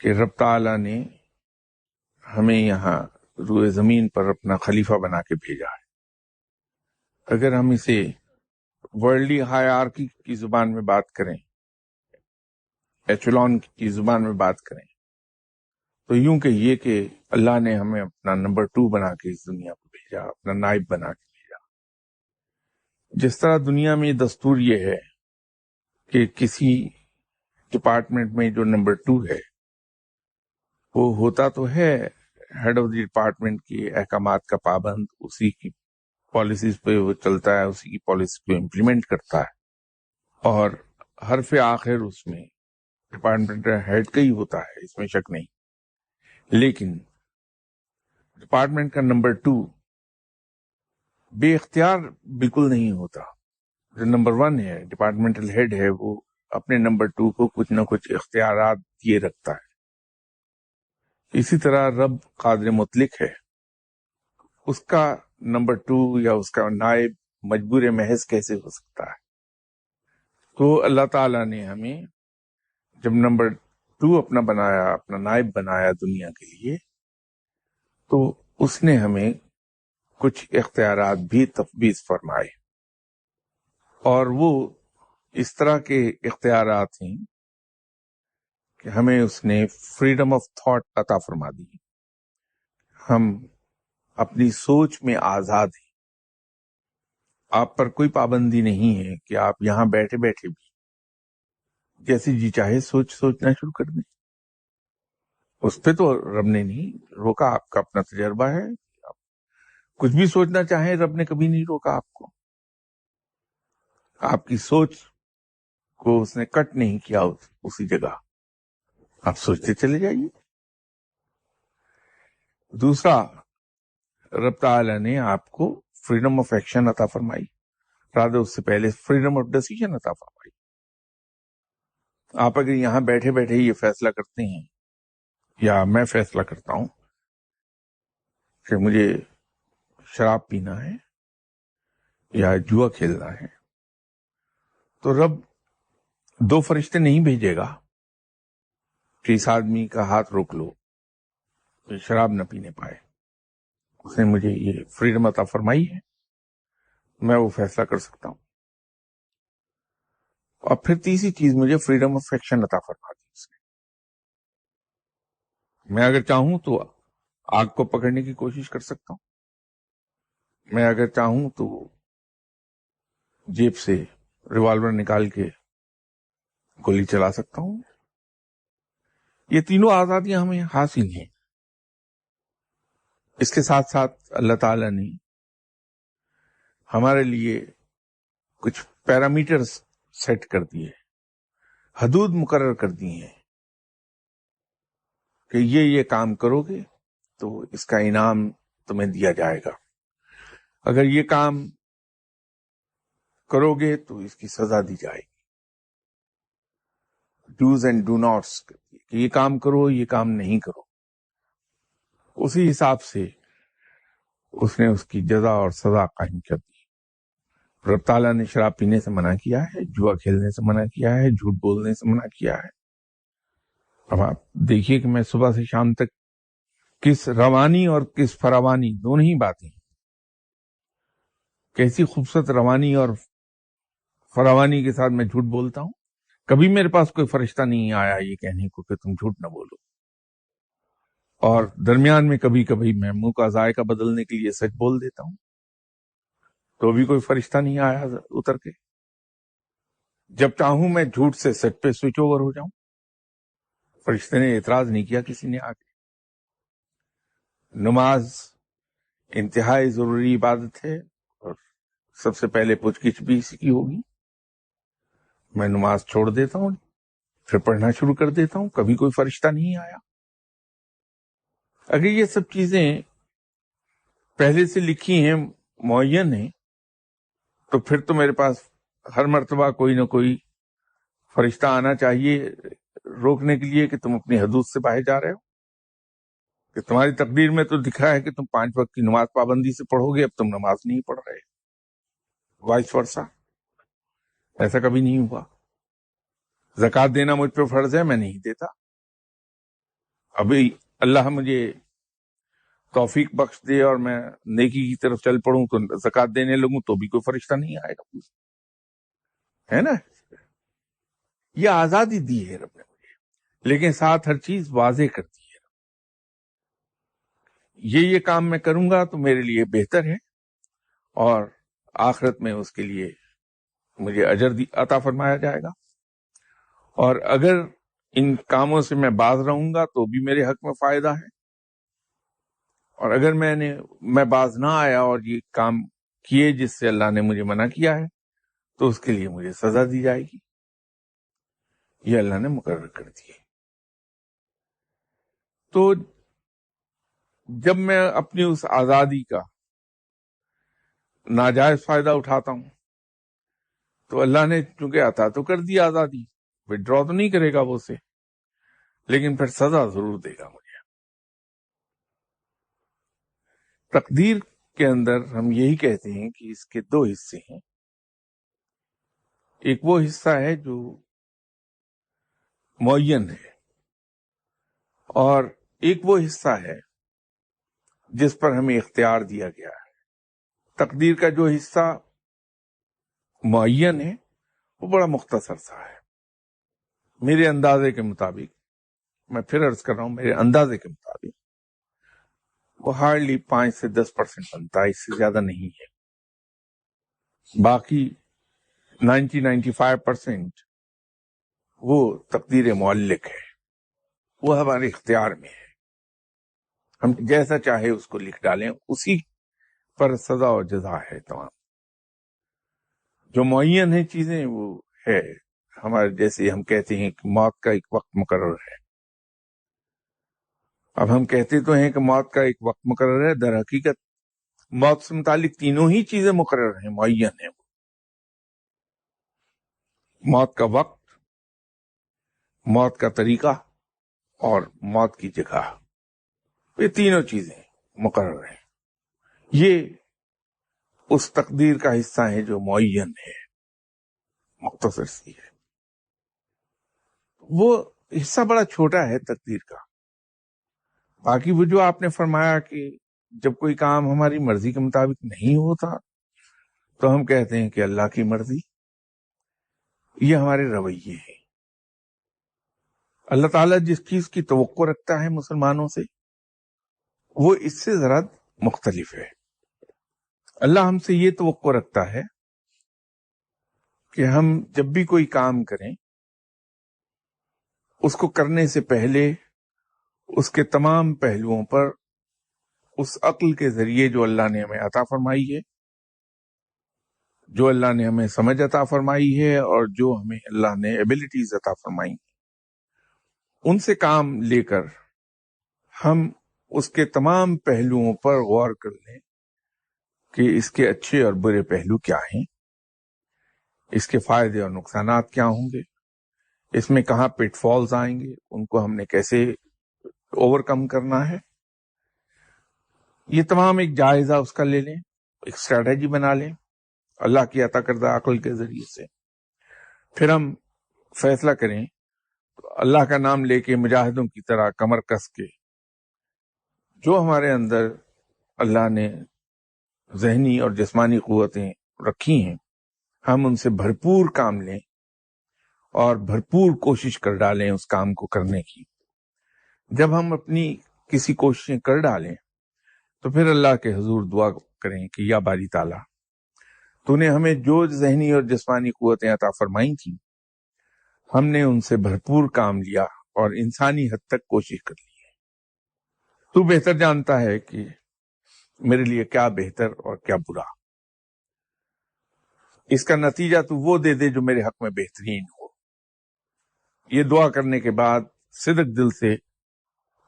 کہ رب تعالیٰ نے ہمیں یہاں روئے زمین پر اپنا خلیفہ بنا کے بھیجا ہے. اگر ہم اسے ورلڈلی ہائرارکی کی زبان میں بات کریں، ایچلون کی زبان میں بات کریں، تو یوں کہ یہ کہ اللہ نے ہمیں اپنا نمبر 2 بنا کے اس دنیا کو بھیجا، اپنا نائب بنا کے بھیجا. جس طرح دنیا میں دستور یہ ہے کہ کسی ڈپارٹمنٹ میں جو نمبر 2 ہے وہ ہوتا تو ہے ہیڈ آف دی ڈپارٹمنٹ کے احکامات کا پابند، اسی کی پالیسیز پہ وہ چلتا ہے، اسی کی پالیسی کو امپلیمنٹ کرتا ہے، اور حرف آخر اس میں ڈپارٹمنٹ ہیڈ کا ہی ہوتا ہے، اس میں شک نہیں. لیکن ڈپارٹمنٹ کا نمبر 2 بے اختیار بالکل نہیں ہوتا. جو نمبر 1 ہے، ڈپارٹمنٹل ہیڈ ہے، وہ اپنے نمبر 2 کو کچھ نہ کچھ اختیارات دیے رکھتا ہے. اسی طرح رب قادر مطلق ہے، اس کا نمبر 2 یا اس کا نائب مجبور محض کیسے ہو سکتا ہے؟ تو اللہ تعالیٰ نے ہمیں جب نمبر 2 اپنا بنایا، اپنا نائب بنایا دنیا کے لیے، تو اس نے ہمیں کچھ اختیارات بھی تفویض فرمائے، اور وہ اس طرح کے اختیارات ہیں کہ ہمیں اس نے فریڈم آف تھاٹ عطا فرما دی. ہم اپنی سوچ میں آزاد ہیں. آپ پر کوئی پابندی نہیں ہے کہ آپ یہاں بیٹھے بیٹھے بھی جیسی جی چاہے سوچنا شروع کر دیں. اس پہ تو رب نے نہیں روکا، آپ کا اپنا تجربہ ہے. آپ کچھ بھی سوچنا چاہیں، رب نے کبھی نہیں روکا آپ کو. آپ کی سوچ کو اس نے کٹ نہیں کیا اسی جگہ، آپ سوچتے چلے جائیے. دوسرا، رب تعالیٰ نے آپ کو فریڈم آف ایکشن عطا فرمائی، رادہ اس سے پہلے فریڈم آف ڈیسیژن عطا فرمائی. آپ اگر یہاں بیٹھے بیٹھے یہ فیصلہ کرتے ہیں، یا میں فیصلہ کرتا ہوں کہ مجھے شراب پینا ہے یا جوا کھیلنا ہے، تو رب 2 فرشتے نہیں بھیجے گا کہ اس آدمی کا ہاتھ روک لو کہ شراب نہ پینے پائے. اس نے مجھے یہ فریڈم عطا فرمائی ہے، میں وہ فیصلہ کر سکتا ہوں. اور پھر تیسری چیز، مجھے فریڈم آف ایکشن عطا فرما دی اس نے. میں اگر چاہوں تو آگ کو پکڑنے کی کوشش کر سکتا ہوں، میں اگر چاہوں تو جیب سے ریوالور نکال کے گولی چلا سکتا ہوں. یہ تینوں آزادیاں ہمیں حاصل ہیں. اس کے ساتھ ساتھ اللہ تعالیٰ نے ہمارے لیے کچھ پیرامیٹرز سیٹ کر دیے، حدود مقرر کر دی ہیں کہ یہ کام کرو گے تو اس کا انعام تمہیں دیا جائے گا، اگر یہ کام کرو گے تو اس کی سزا دی جائے گی. ڈوز اینڈ ڈو ناٹس، کہ یہ کام کرو، یہ کام نہیں کرو. اسی حساب سے اس نے اس کی جزا اور سزا قائم کر دی. رب تعالیٰ نے شراب پینے سے منع کیا ہے، جوا کھیلنے سے منع کیا ہے، جھوٹ بولنے سے منع کیا ہے. اب آپ دیکھیے کہ میں صبح سے شام تک کس روانی اور کس فراوانی، دونوں ہی باتیں، کیسی خوبصورت روانی اور فراوانی کے ساتھ میں جھوٹ بولتا ہوں. کبھی میرے پاس کوئی فرشتہ نہیں آیا یہ کہنے کو کہ تم جھوٹ نہ بولو، اور درمیان میں کبھی کبھی میں منہ کا ذائقہ بدلنے کے لیے سچ بول دیتا ہوں، تو بھی کوئی فرشتہ نہیں آیا اتر کے. جب چاہوں میں جھوٹ سے سچ پہ سوئچ اوور ہو جاؤں. فرشتے نے اعتراض نہیں کیا کسی نے آ کے. نماز انتہائی ضروری عبادت ہے، اور سب سے پہلے پوچھ گچھ بھی اسی کی ہوگی. میں نماز چھوڑ دیتا ہوں، پھر پڑھنا شروع کر دیتا ہوں، کبھی کوئی فرشتہ نہیں آیا. اگر یہ سب چیزیں پہلے سے لکھی ہیں، معین ہیں، تو پھر تو میرے پاس ہر مرتبہ کوئی نہ کوئی فرشتہ آنا چاہیے روکنے کے لیے کہ تم اپنی حدود سے باہر جا رہے ہو، کہ تمہاری تقدیر میں تو دکھا ہے کہ تم 5 وقت کی نماز پابندی سے پڑھو گے، اب تم نماز نہیں پڑھ رہے. وائس ورثہ ایسا کبھی نہیں ہوا. زکوٰۃ دینا مجھ پہ فرض ہے، میں نہیں دیتا. ابھی اللہ مجھے توفیق بخش دے اور میں نیکی کی طرف چل پڑوں تو زکات دینے لگوں تو بھی کوئی فرشتہ نہیں آئے گا، ہے نا؟ یہ آزادی دی ہے رب نے مجھے، لیکن ساتھ ہر چیز واضح کر دی ہے، یہ کام میں کروں گا تو میرے لیے بہتر ہے، اور آخرت میں اس کے لیے مجھے اجر عطا فرمایا جائے گا، اور اگر ان کاموں سے میں باز رہوں گا تو بھی میرے حق میں فائدہ ہے، اور اگر میں باز نہ آیا اور یہ کام کیے جس سے اللہ نے مجھے منع کیا ہے تو اس کے لیے مجھے سزا دی جائے گی، یہ اللہ نے مقرر کر دی ہے۔ تو جب میں اپنی اس آزادی کا ناجائز فائدہ اٹھاتا ہوں تو اللہ نے چونکہ عطا تو کر دی آزادی، وڈرا تو نہیں کرے گا وہ اسے، لیکن پھر سزا ضرور دے گا مجھے۔ تقدیر کے اندر ہم یہی کہتے ہیں کہ اس کے دو حصے ہیں، ایک وہ حصہ ہے جو معین ہے، اور ایک وہ حصہ ہے جس پر ہمیں اختیار دیا گیا ہے۔ تقدیر کا جو حصہ معین ہے وہ بڑا مختصر سا ہے، میرے اندازے کے مطابق، میں پھر عرض کر رہا ہوں میرے اندازے کے مطابق وہ ہارڈلی 5 سے 10% بنتا ہے، اس سے زیادہ نہیں ہے۔ باقی 95% وہ تقدیر معلق ہے، وہ ہمارے اختیار میں ہے، ہم جیسا چاہے اس کو لکھ ڈالیں، اسی پر سزا اور جزا ہے۔ تمام جو معین ہے چیزیں وہ ہے ہمارے، جیسے ہم کہتے ہیں کہ موت کا ایک وقت مقرر ہے۔ اب ہم کہتے تو ہیں کہ موت کا ایک وقت مقرر ہے، در حقیقت موت سے متعلق تینوں ہی چیزیں مقرر ہیں، معین ہیں۔ موت کا وقت، موت کا طریقہ اور موت کی جگہ، یہ تینوں چیزیں مقرر ہیں۔ یہ اس تقدیر کا حصہ ہے جو معین ہے، مختصر سی ہے۔ وہ حصہ بڑا چھوٹا ہے تقدیر کا۔ باقی وہ جو آپ نے فرمایا کہ جب کوئی کام ہماری مرضی کے مطابق نہیں ہوتا تو ہم کہتے ہیں کہ اللہ کی مرضی، یہ ہمارے رویے ہیں۔ اللہ تعالیٰ جس چیز کی توقع رکھتا ہے مسلمانوں سے وہ اس سے ذرا مختلف ہے۔ اللہ ہم سے یہ توقع رکھتا ہے کہ ہم جب بھی کوئی کام کریں اس کو کرنے سے پہلے اس کے تمام پہلوؤں پر اس عقل کے ذریعے جو اللہ نے ہمیں عطا فرمائی ہے، جو اللہ نے ہمیں سمجھ عطا فرمائی ہے، اور جو ہمیں اللہ نے ایبلٹیز عطا فرمائی ہیں، ان سے کام لے کر ہم اس کے تمام پہلوؤں پر غور کر لیں کہ اس کے اچھے اور برے پہلو کیا ہیں، اس کے فائدے اور نقصانات کیا ہوں گے، اس میں کہاں پٹ فالز آئیں گے، ان کو ہم نے کیسے اوور کم کرنا ہے، یہ تمام ایک جائزہ اس کا لے لیں، ایک اسٹریٹجی بنا لیں اللہ کی عطا کردہ عقل کے ذریعے سے، پھر ہم فیصلہ کریں تو اللہ کا نام لے کے مجاہدوں کی طرح کمر کس کے جو ہمارے اندر اللہ نے ذہنی اور جسمانی قوتیں رکھی ہیں ہم ان سے بھرپور کام لیں اور بھرپور کوشش کر ڈالیں اس کام کو کرنے کی۔ جب ہم اپنی کسی کوششیں کر ڈالیں تو پھر اللہ کے حضور دعا کریں کہ یا باری تعالیٰ تو نے ہمیں جو ذہنی اور جسمانی قوتیں عطا فرمائی تھیں ہم نے ان سے بھرپور کام لیا اور انسانی حد تک کوشش کر لی ہے، تو بہتر جانتا ہے کہ میرے لیے کیا بہتر اور کیا برا، اس کا نتیجہ تو وہ دے دے جو میرے حق میں بہترین ہو۔ یہ دعا کرنے کے بعد صدق دل سے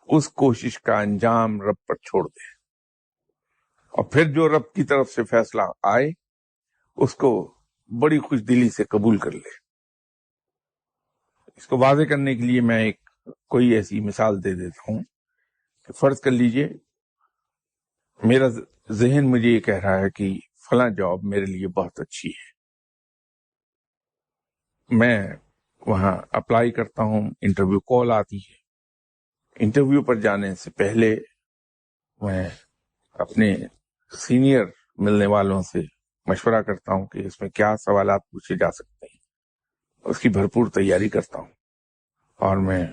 اس کوشش کا انجام رب پر چھوڑ دے، اور پھر جو رب کی طرف سے فیصلہ آئے اس کو بڑی خوش دلی سے قبول کر لے۔ اس کو واضح کرنے کے لیے میں کوئی ایسی مثال دے دیتا ہوں کہ فرض کر لیجئے میرا ذہن مجھے یہ کہہ رہا ہے کہ فلاں جاب میرے لیے بہت اچھی ہے، میں وہاں اپلائی کرتا ہوں، انٹرویو کال آتی ہے، انٹرویو پر جانے سے پہلے میں اپنے سینئر ملنے والوں سے مشورہ کرتا ہوں کہ اس میں کیا سوالات پوچھے جا سکتے ہیں، اس کی بھرپور تیاری کرتا ہوں، اور میں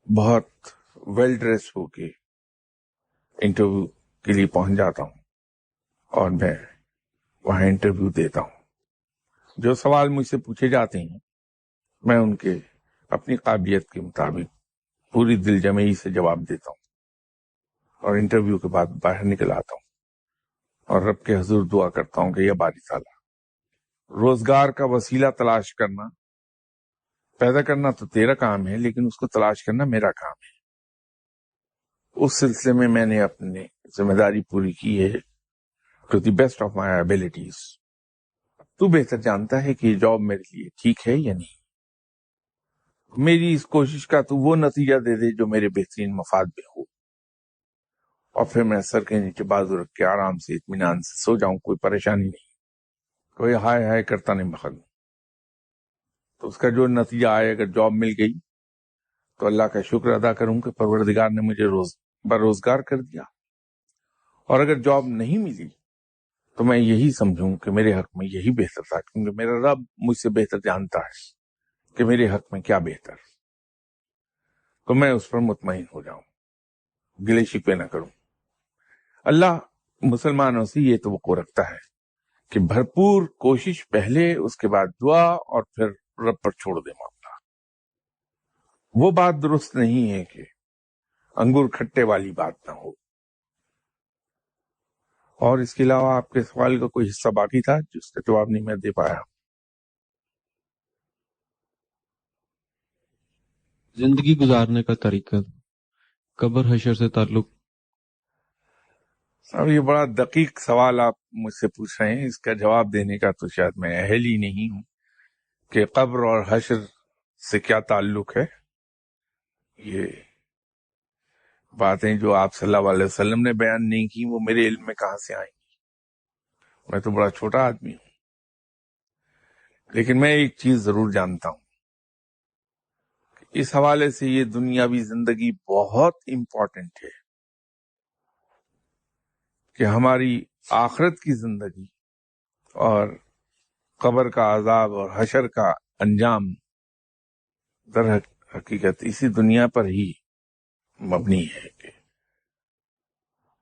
بہت ویل ڈریس ہو کے انٹرویو کے لیے پہنچ جاتا ہوں اور میں وہاں انٹرویو دیتا ہوں۔ جو سوال مجھ سے پوچھے جاتے ہیں میں ان کے اپنی قابلیت کے مطابق پوری دل جمعی سے جواب دیتا ہوں، اور انٹرویو کے بعد باہر نکل آتا ہوں اور رب کے حضور دعا کرتا ہوں کہ یا باری تعالیٰ، روزگار کا وسیلہ تلاش کرنا، پیدا کرنا تو تیرا کام ہے، لیکن اس کو تلاش کرنا میرا کام ہے۔ اس سلسلے میں نے اپنی ذمہ داری پوری کی ہے to the best of my abilities. تو بہتر جانتا ہے کہ یہ جاب میرے لیے ٹھیک ہے یا نہیں۔ میری اس کوشش کا تو وہ نتیجہ دے دے جو میرے بہترین مفاد میں ہو، اور پھر میں سر کے نیچے بازو رکھ کے آرام سے اطمینان سے سو جاؤں، کوئی پریشانی نہیں، کوئی ہائے ہائے کرتا نہیں بھاگوں۔ تو اس کا جو نتیجہ آئے، اگر جاب مل گئی تو اللہ کا شکر ادا کروں کہ پروردگار نے مجھے بروزگار کر دیا، اور اگر جاب نہیں ملی تو میں یہی سمجھوں کہ میرے حق میں یہی بہتر تھا، کیونکہ میرا رب مجھ سے بہتر جانتا ہے کہ میرے حق میں کیا بہتر، تو میں اس پر مطمئن ہو جاؤں، گلے شکوے نہ کروں۔ اللہ مسلمانوں سے یہ توقع رکھتا ہے کہ بھرپور کوشش پہلے، اس کے بعد دعا، اور پھر رب پر چھوڑ دے معاملہ۔ وہ بات درست نہیں ہے کہ انگور کھٹے والی بات نہ ہو۔ اور اس کے علاوہ آپ کے سوال کا کوئی حصہ باقی تھا جس کا جواب نہیں میں دے پایا؟ زندگی گزارنے کا طریقہ، قبر حشر سے تعلق۔ اب یہ بڑا دقیق سوال آپ مجھ سے پوچھ رہے ہیں، اس کا جواب دینے کا تو شاید میں اہل ہی نہیں ہوں کہ قبر اور حشر سے کیا تعلق ہے۔ یہ باتیں جو آپ صلی اللہ علیہ وسلم نے بیان نہیں کی وہ میرے علم میں کہاں سے آئیں گی؟ میں تو بڑا چھوٹا آدمی ہوں، لیکن میں ایک چیز ضرور جانتا ہوں کہ اس حوالے سے یہ دنیاوی زندگی بہت امپورٹنٹ ہے کہ ہماری آخرت کی زندگی اور قبر کا عذاب اور حشر کا انجام در حقیقت اسی دنیا پر ہی مبنی ہے کہ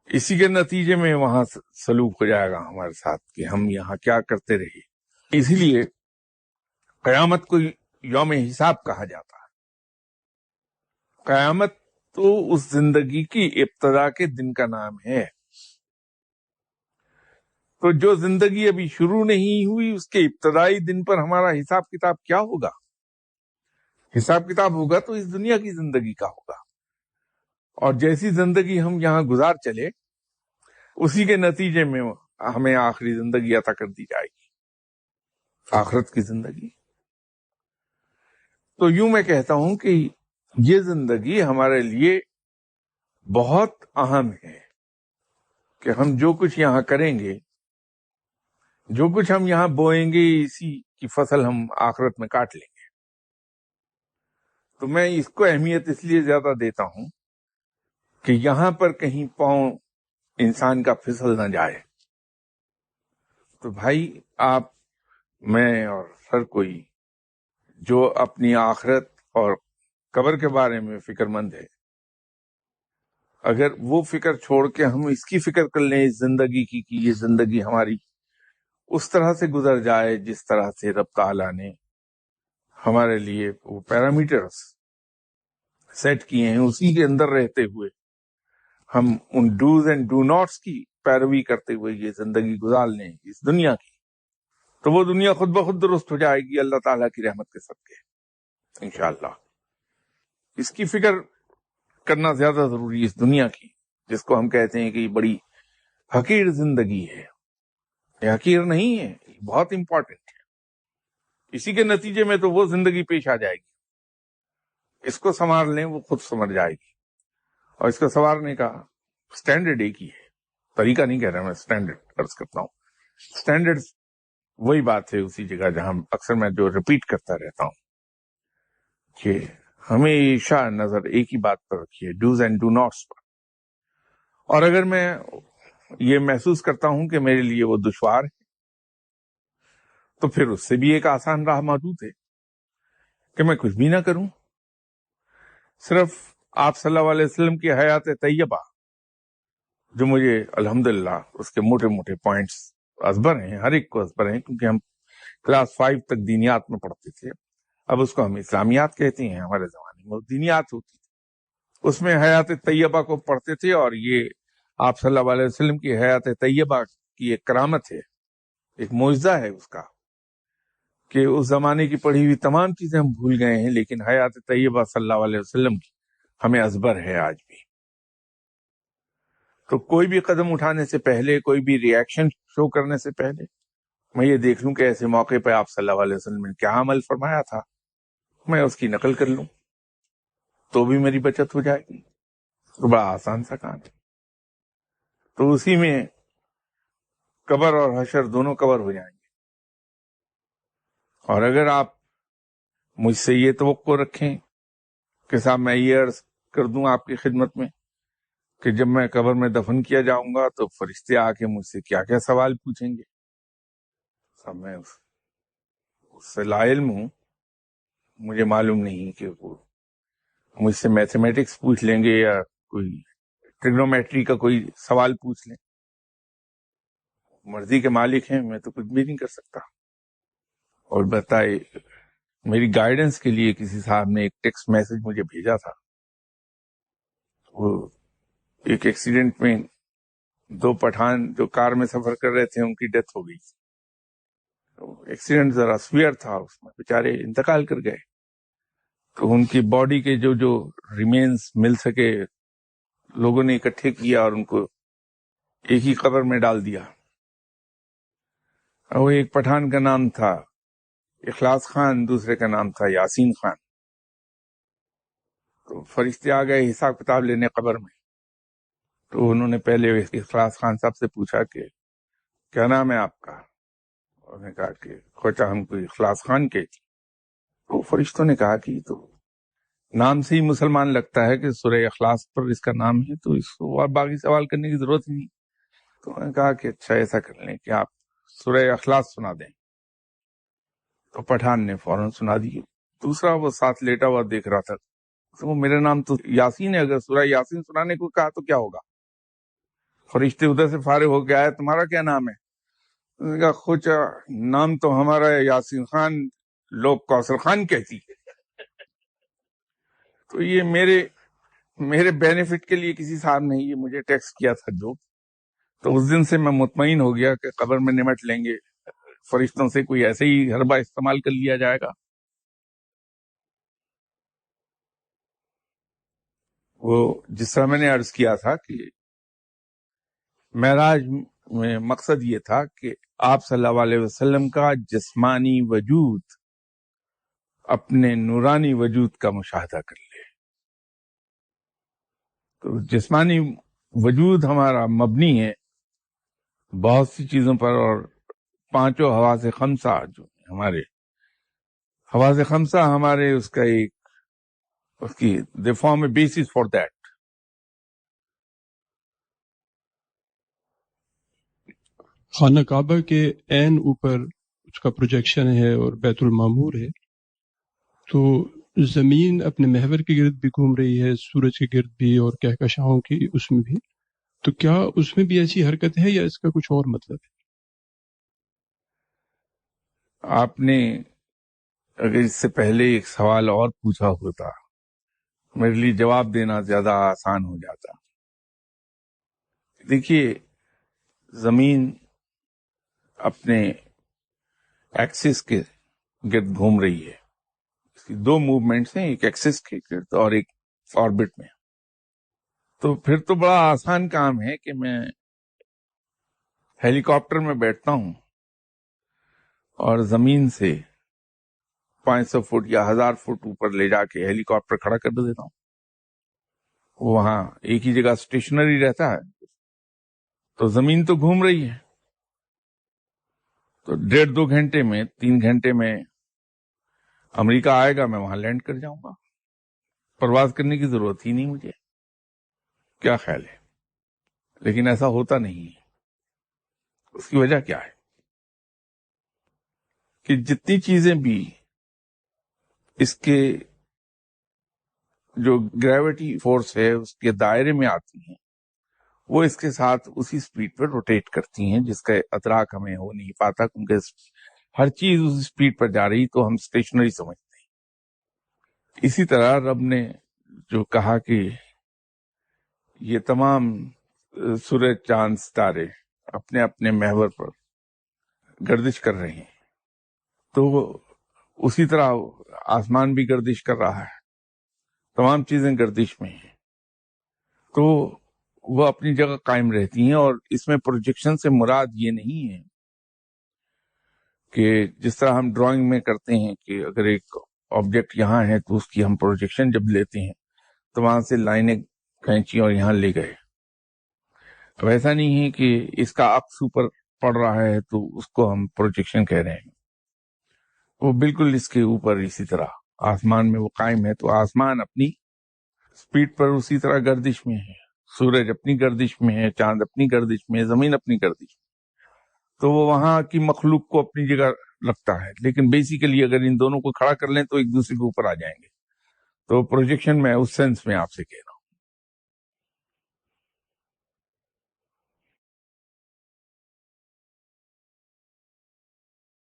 اسی کے نتیجے میں وہاں سلوک ہو جائے گا ہمارے ساتھ کہ ہم یہاں کیا کرتے رہے۔ اسی لیے قیامت کو یوم حساب کہا جاتا ہے۔ قیامت تو اس زندگی کی ابتدا کے دن کا نام ہے۔ تو جو زندگی ابھی شروع نہیں ہوئی اس کے ابتدائی دن پر ہمارا حساب کتاب کیا ہوگا؟ حساب کتاب ہوگا تو اس دنیا کی زندگی کا ہوگا، اور جیسی زندگی ہم یہاں گزار چلے اسی کے نتیجے میں ہمیں آخری زندگی عطا کر دی جائے گی، آخرت کی زندگی۔ تو یوں میں کہتا ہوں کہ یہ زندگی ہمارے لیے بہت اہم ہے کہ ہم جو کچھ یہاں کریں گے، جو کچھ ہم یہاں بوئیں گے، اسی کی فصل ہم آخرت میں کاٹ لیں گے۔ تو میں اس کو اہمیت اس لیے زیادہ دیتا ہوں کہ یہاں پر کہیں پاؤں انسان کا پھسل نہ جائے۔ تو بھائی آپ، میں اور ہر کوئی جو اپنی آخرت اور قبر کے بارے میں فکر مند ہے، اگر وہ فکر چھوڑ کے ہم اس کی فکر کر لیں اس زندگی کی کہ یہ زندگی ہماری اس طرح سے گزر جائے جس طرح سے رب تعالیٰ نے ہمارے لیے وہ پیرامیٹرز سیٹ کیے ہیں، اسی کے اندر رہتے ہوئے ہم ان ڈوز اینڈ ڈو ناٹس کی پیروی کرتے ہوئے یہ زندگی گزار لیں اس دنیا کی، تو وہ دنیا خود بخود درست ہو جائے گی اللہ تعالیٰ کی رحمت کے صدقے انشاءاللہ۔ اس کی فکر کرنا زیادہ ضروری ہے، اس دنیا کی جس کو ہم کہتے ہیں کہ یہ بڑی حقیر زندگی ہے۔ یہ حقیر نہیں ہے، یہ بہت امپورٹنٹ ہے۔ اسی کے نتیجے میں تو وہ زندگی پیش آ جائے گی، اس کو سنوار لیں وہ خود سنور جائے گی۔ اور اس کو سنوارنے کا سٹینڈرڈ ایک ہی ہے، طریقہ نہیں کہہ رہا میں، سٹینڈرڈ عرض کرتا ہوں۔ سٹینڈرڈ وہی بات ہے اسی جگہ جہاں اکثر میں جو ریپیٹ کرتا رہتا ہوں کہ ہمیشہ نظر ایک ہی بات پر رکھیے، ڈوز اینڈ ڈو ناٹس پر. اور اگر میں یہ محسوس کرتا ہوں کہ میرے لیے وہ دشوار ہے تو پھر اس سے بھی ایک آسان راہ موجود ہے کہ میں کچھ بھی نہ کروں، صرف آپ صلی اللہ علیہ وسلم کی حیات طیبہ جو مجھے الحمدللہ اس کے موٹے موٹے پوائنٹس ازبر ہیں، ہر ایک کو ازبر ہیں، کیونکہ ہم کلاس 5 تک دینیات میں پڑھتے تھے. اب اس کو ہم اسلامیات کہتے ہیں، ہمارے زمانے میں وہ دینیات ہوتی تھی. اس میں حیات طیبہ کو پڑھتے تھے، اور یہ آپ صلی اللہ علیہ وسلم کی حیات طیبہ کی ایک کرامت ہے، ایک معجزہ ہے اس کا، کہ اس زمانے کی پڑھی ہوئی تمام چیزیں ہم بھول گئے ہیں، لیکن حیات طیبہ صلی اللہ علیہ وسلم کی ہمیں ازبر ہے آج بھی. تو کوئی بھی قدم اٹھانے سے پہلے، کوئی بھی ریاکشن شو کرنے سے پہلے میں یہ دیکھ لوں کہ ایسے موقع پہ آپ صلی اللہ علیہ وسلم نے کیا عمل فرمایا تھا، میں اس کی نقل کر لوں تو بھی میری بچت ہو جائے گی. تو بڑا آسان سا کام ہے. تو اسی میں قبر اور حشر دونوں کور ہو جائیں گے. اور اگر آپ مجھ سے یہ توقع رکھیں کہ صاحب میں یہ عرض کر دوں آپ کی خدمت میں کہ جب میں قبر میں دفن کیا جاؤں گا تو فرشتے آ کے مجھ سے کیا کیا سوال پوچھیں گے، صاحب میں اس سے لا علم ہوں. مجھے معلوم نہیں کہ وہ مجھ سے میتھمیٹکس پوچھ لیں گے یا کوئی ٹریگنومیٹری کا کوئی سوال پوچھ لیں. مرضی کے مالک ہیں، میں تو کچھ بھی نہیں کر سکتا. اور بتائے میری گائیڈنس کے لیے کسی صاحب نے ایک ٹیکسٹ میسج مجھے بھیجا تھا. وہ ایک ایکسیڈنٹ میں 2 پٹھان جو کار میں سفر کر رہے تھے ان کی ڈیتھ ہو گئی. ایکسیڈنٹ ذرا سویئر تھا، اس میں بیچارے انتقال کر گئے. تو ان کی باڈی کے جو ریمینز مل سکے لوگوں نے اکٹھے کیا اور ان کو ایک ہی قبر میں ڈال دیا. وہ ایک پٹھان کا نام تھا اخلاص خان، دوسرے کا نام تھا یاسین خان. تو فرشتے آ گئے حساب کتاب لینے قبر میں. تو انہوں نے پہلے اخلاص خان صاحب سے پوچھا کہ کیا نام ہے آپ کا؟ انہوں نے کہا کہ خوچا ہم کو اخلاص خان کہتی. تو فرشتوں نے کہا کہ تو نام سے ہی مسلمان لگتا ہے کہ سورہ اخلاص پر اس کا نام ہے، تو اس کو اور باقی سوال کرنے کی ضرورت ہی نہیں. تو انہوں نے کہا کہ اچھا ایسا کر لیں کہ آپ سورہ اخلاص سنا دیں. تو پٹھان نے فوراً سنا دی. دوسرا وہ ساتھ لیٹا ہوا دیکھ رہا تھا. تو میرا نام تو یاسین ہے، اگر سورہ یاسین سنانے کو کہا تو کیا ہوگا؟ فرشتے ادھر سے فارغ ہو کے آئے، تمہارا کیا نام ہے؟ انہوں نے کہا خوچا نام تو ہمارا ہے یاسین خان، لوگ کوثر خان کہتی ہے. تو یہ میرے بینیفٹ کے لیے کسی صاحب نے یہ مجھے ٹیکسٹ کیا تھا جو. تو اس دن سے میں مطمئن ہو گیا کہ قبر میں نمٹ لیں گے، فرشتوں سے کوئی ایسے ہی حربہ استعمال کر لیا جائے گا. وہ جس طرح میں نے عرض کیا تھا کہ معراج میں مقصد یہ تھا کہ آپ صلی اللہ علیہ وسلم کا جسمانی وجود اپنے نورانی وجود کا مشاہدہ کر لے. تو جسمانی وجود ہمارا مبنی ہے بہت سی چیزوں پر، اور 5 حواس خمسہ جو ہمارے حواس خمسہ ہمارے اس کا ایک اس کی they form a basis for that. خانہ کعبہ کے عین اوپر اس کا پروجیکشن ہے اور بیت المعمور ہے، تو زمین اپنے محور کے گرد بھی گھوم رہی ہے، سورج کے گرد بھی اور کہکشاؤں کی اس میں بھی. تو کیا اس میں بھی ایسی حرکت ہے یا اس کا کچھ اور مطلب ہے؟ آپ نے اگر اس سے پہلے ایک سوال اور پوچھا ہوتا میرے لیے جواب دینا زیادہ آسان ہو جاتا. دیکھیے زمین اپنے ایکسس کے گرد گھوم رہی ہے. اس کی 2 موومنٹس ہیں، ایک ایکسس کے گرد اور ایک آربٹ میں. تو پھر تو بڑا آسان کام ہے کہ میں ہیلی کاپٹر میں بیٹھتا ہوں اور زمین سے 500 فٹ یا 1000 فٹ اوپر لے جا کے ہیلی کاپٹر کھڑا کر دیتا ہوں. وہاں ایک ہی جگہ اسٹیشنری رہتا ہے. تو زمین تو گھوم رہی ہے، تو 1.5-2 گھنٹے میں 3 گھنٹے میں امریکہ آئے گا، میں وہاں لینڈ کر جاؤں گا. پرواز کرنے کی ضرورت ہی نہیں مجھے. کیا خیال ہے؟ لیکن ایسا ہوتا نہیں ہے. اس کی وجہ کیا ہے کہ جتنی چیزیں بھی اس کے جو گریویٹی فورس ہے اس کے دائرے میں آتی ہیں وہ اس کے ساتھ اسی سپیڈ پر روٹیٹ کرتی ہیں جس کا ادراک ہمیں ہو نہیں پاتا، کیونکہ ہر چیز اس سپیڈ پر جا رہی تو ہم اسٹیشنری سمجھتے ہیں. اسی طرح رب نے جو کہا کہ یہ تمام سورج چاند ستارے اپنے اپنے محور پر گردش کر رہے ہیں، تو اسی طرح آسمان بھی گردش کر رہا ہے، تمام چیزیں گردش میں ہیں، تو وہ اپنی جگہ قائم رہتی ہیں. اور اس میں پروجیکشن سے مراد یہ نہیں ہے کہ جس طرح ہم ڈرائنگ میں کرتے ہیں کہ اگر ایک آبجیکٹ یہاں ہے تو اس کی ہم پروجیکشن جب لیتے ہیں تو وہاں سے لائنیں کھینچی اور یہاں لے گئے. اب ایسا نہیں ہے کہ اس کا عکس اوپر پڑ رہا ہے تو اس کو ہم پروجیکشن کہہ رہے ہیں. وہ بالکل اس کے اوپر اسی طرح آسمان میں وہ قائم ہے، تو آسمان اپنی سپیڈ پر اسی طرح گردش میں ہے، سورج اپنی گردش میں ہے، چاند اپنی گردش میں ہے، زمین اپنی گردش میں. تو وہ وہاں کی مخلوق کو اپنی جگہ رکھتا ہے، لیکن بیسیکلی اگر ان دونوں کو کھڑا کر لیں تو ایک دوسرے کے اوپر آ جائیں گے. تو پروجیکشن میں اس سینس میں آپ سے کہہ رہا ہوں.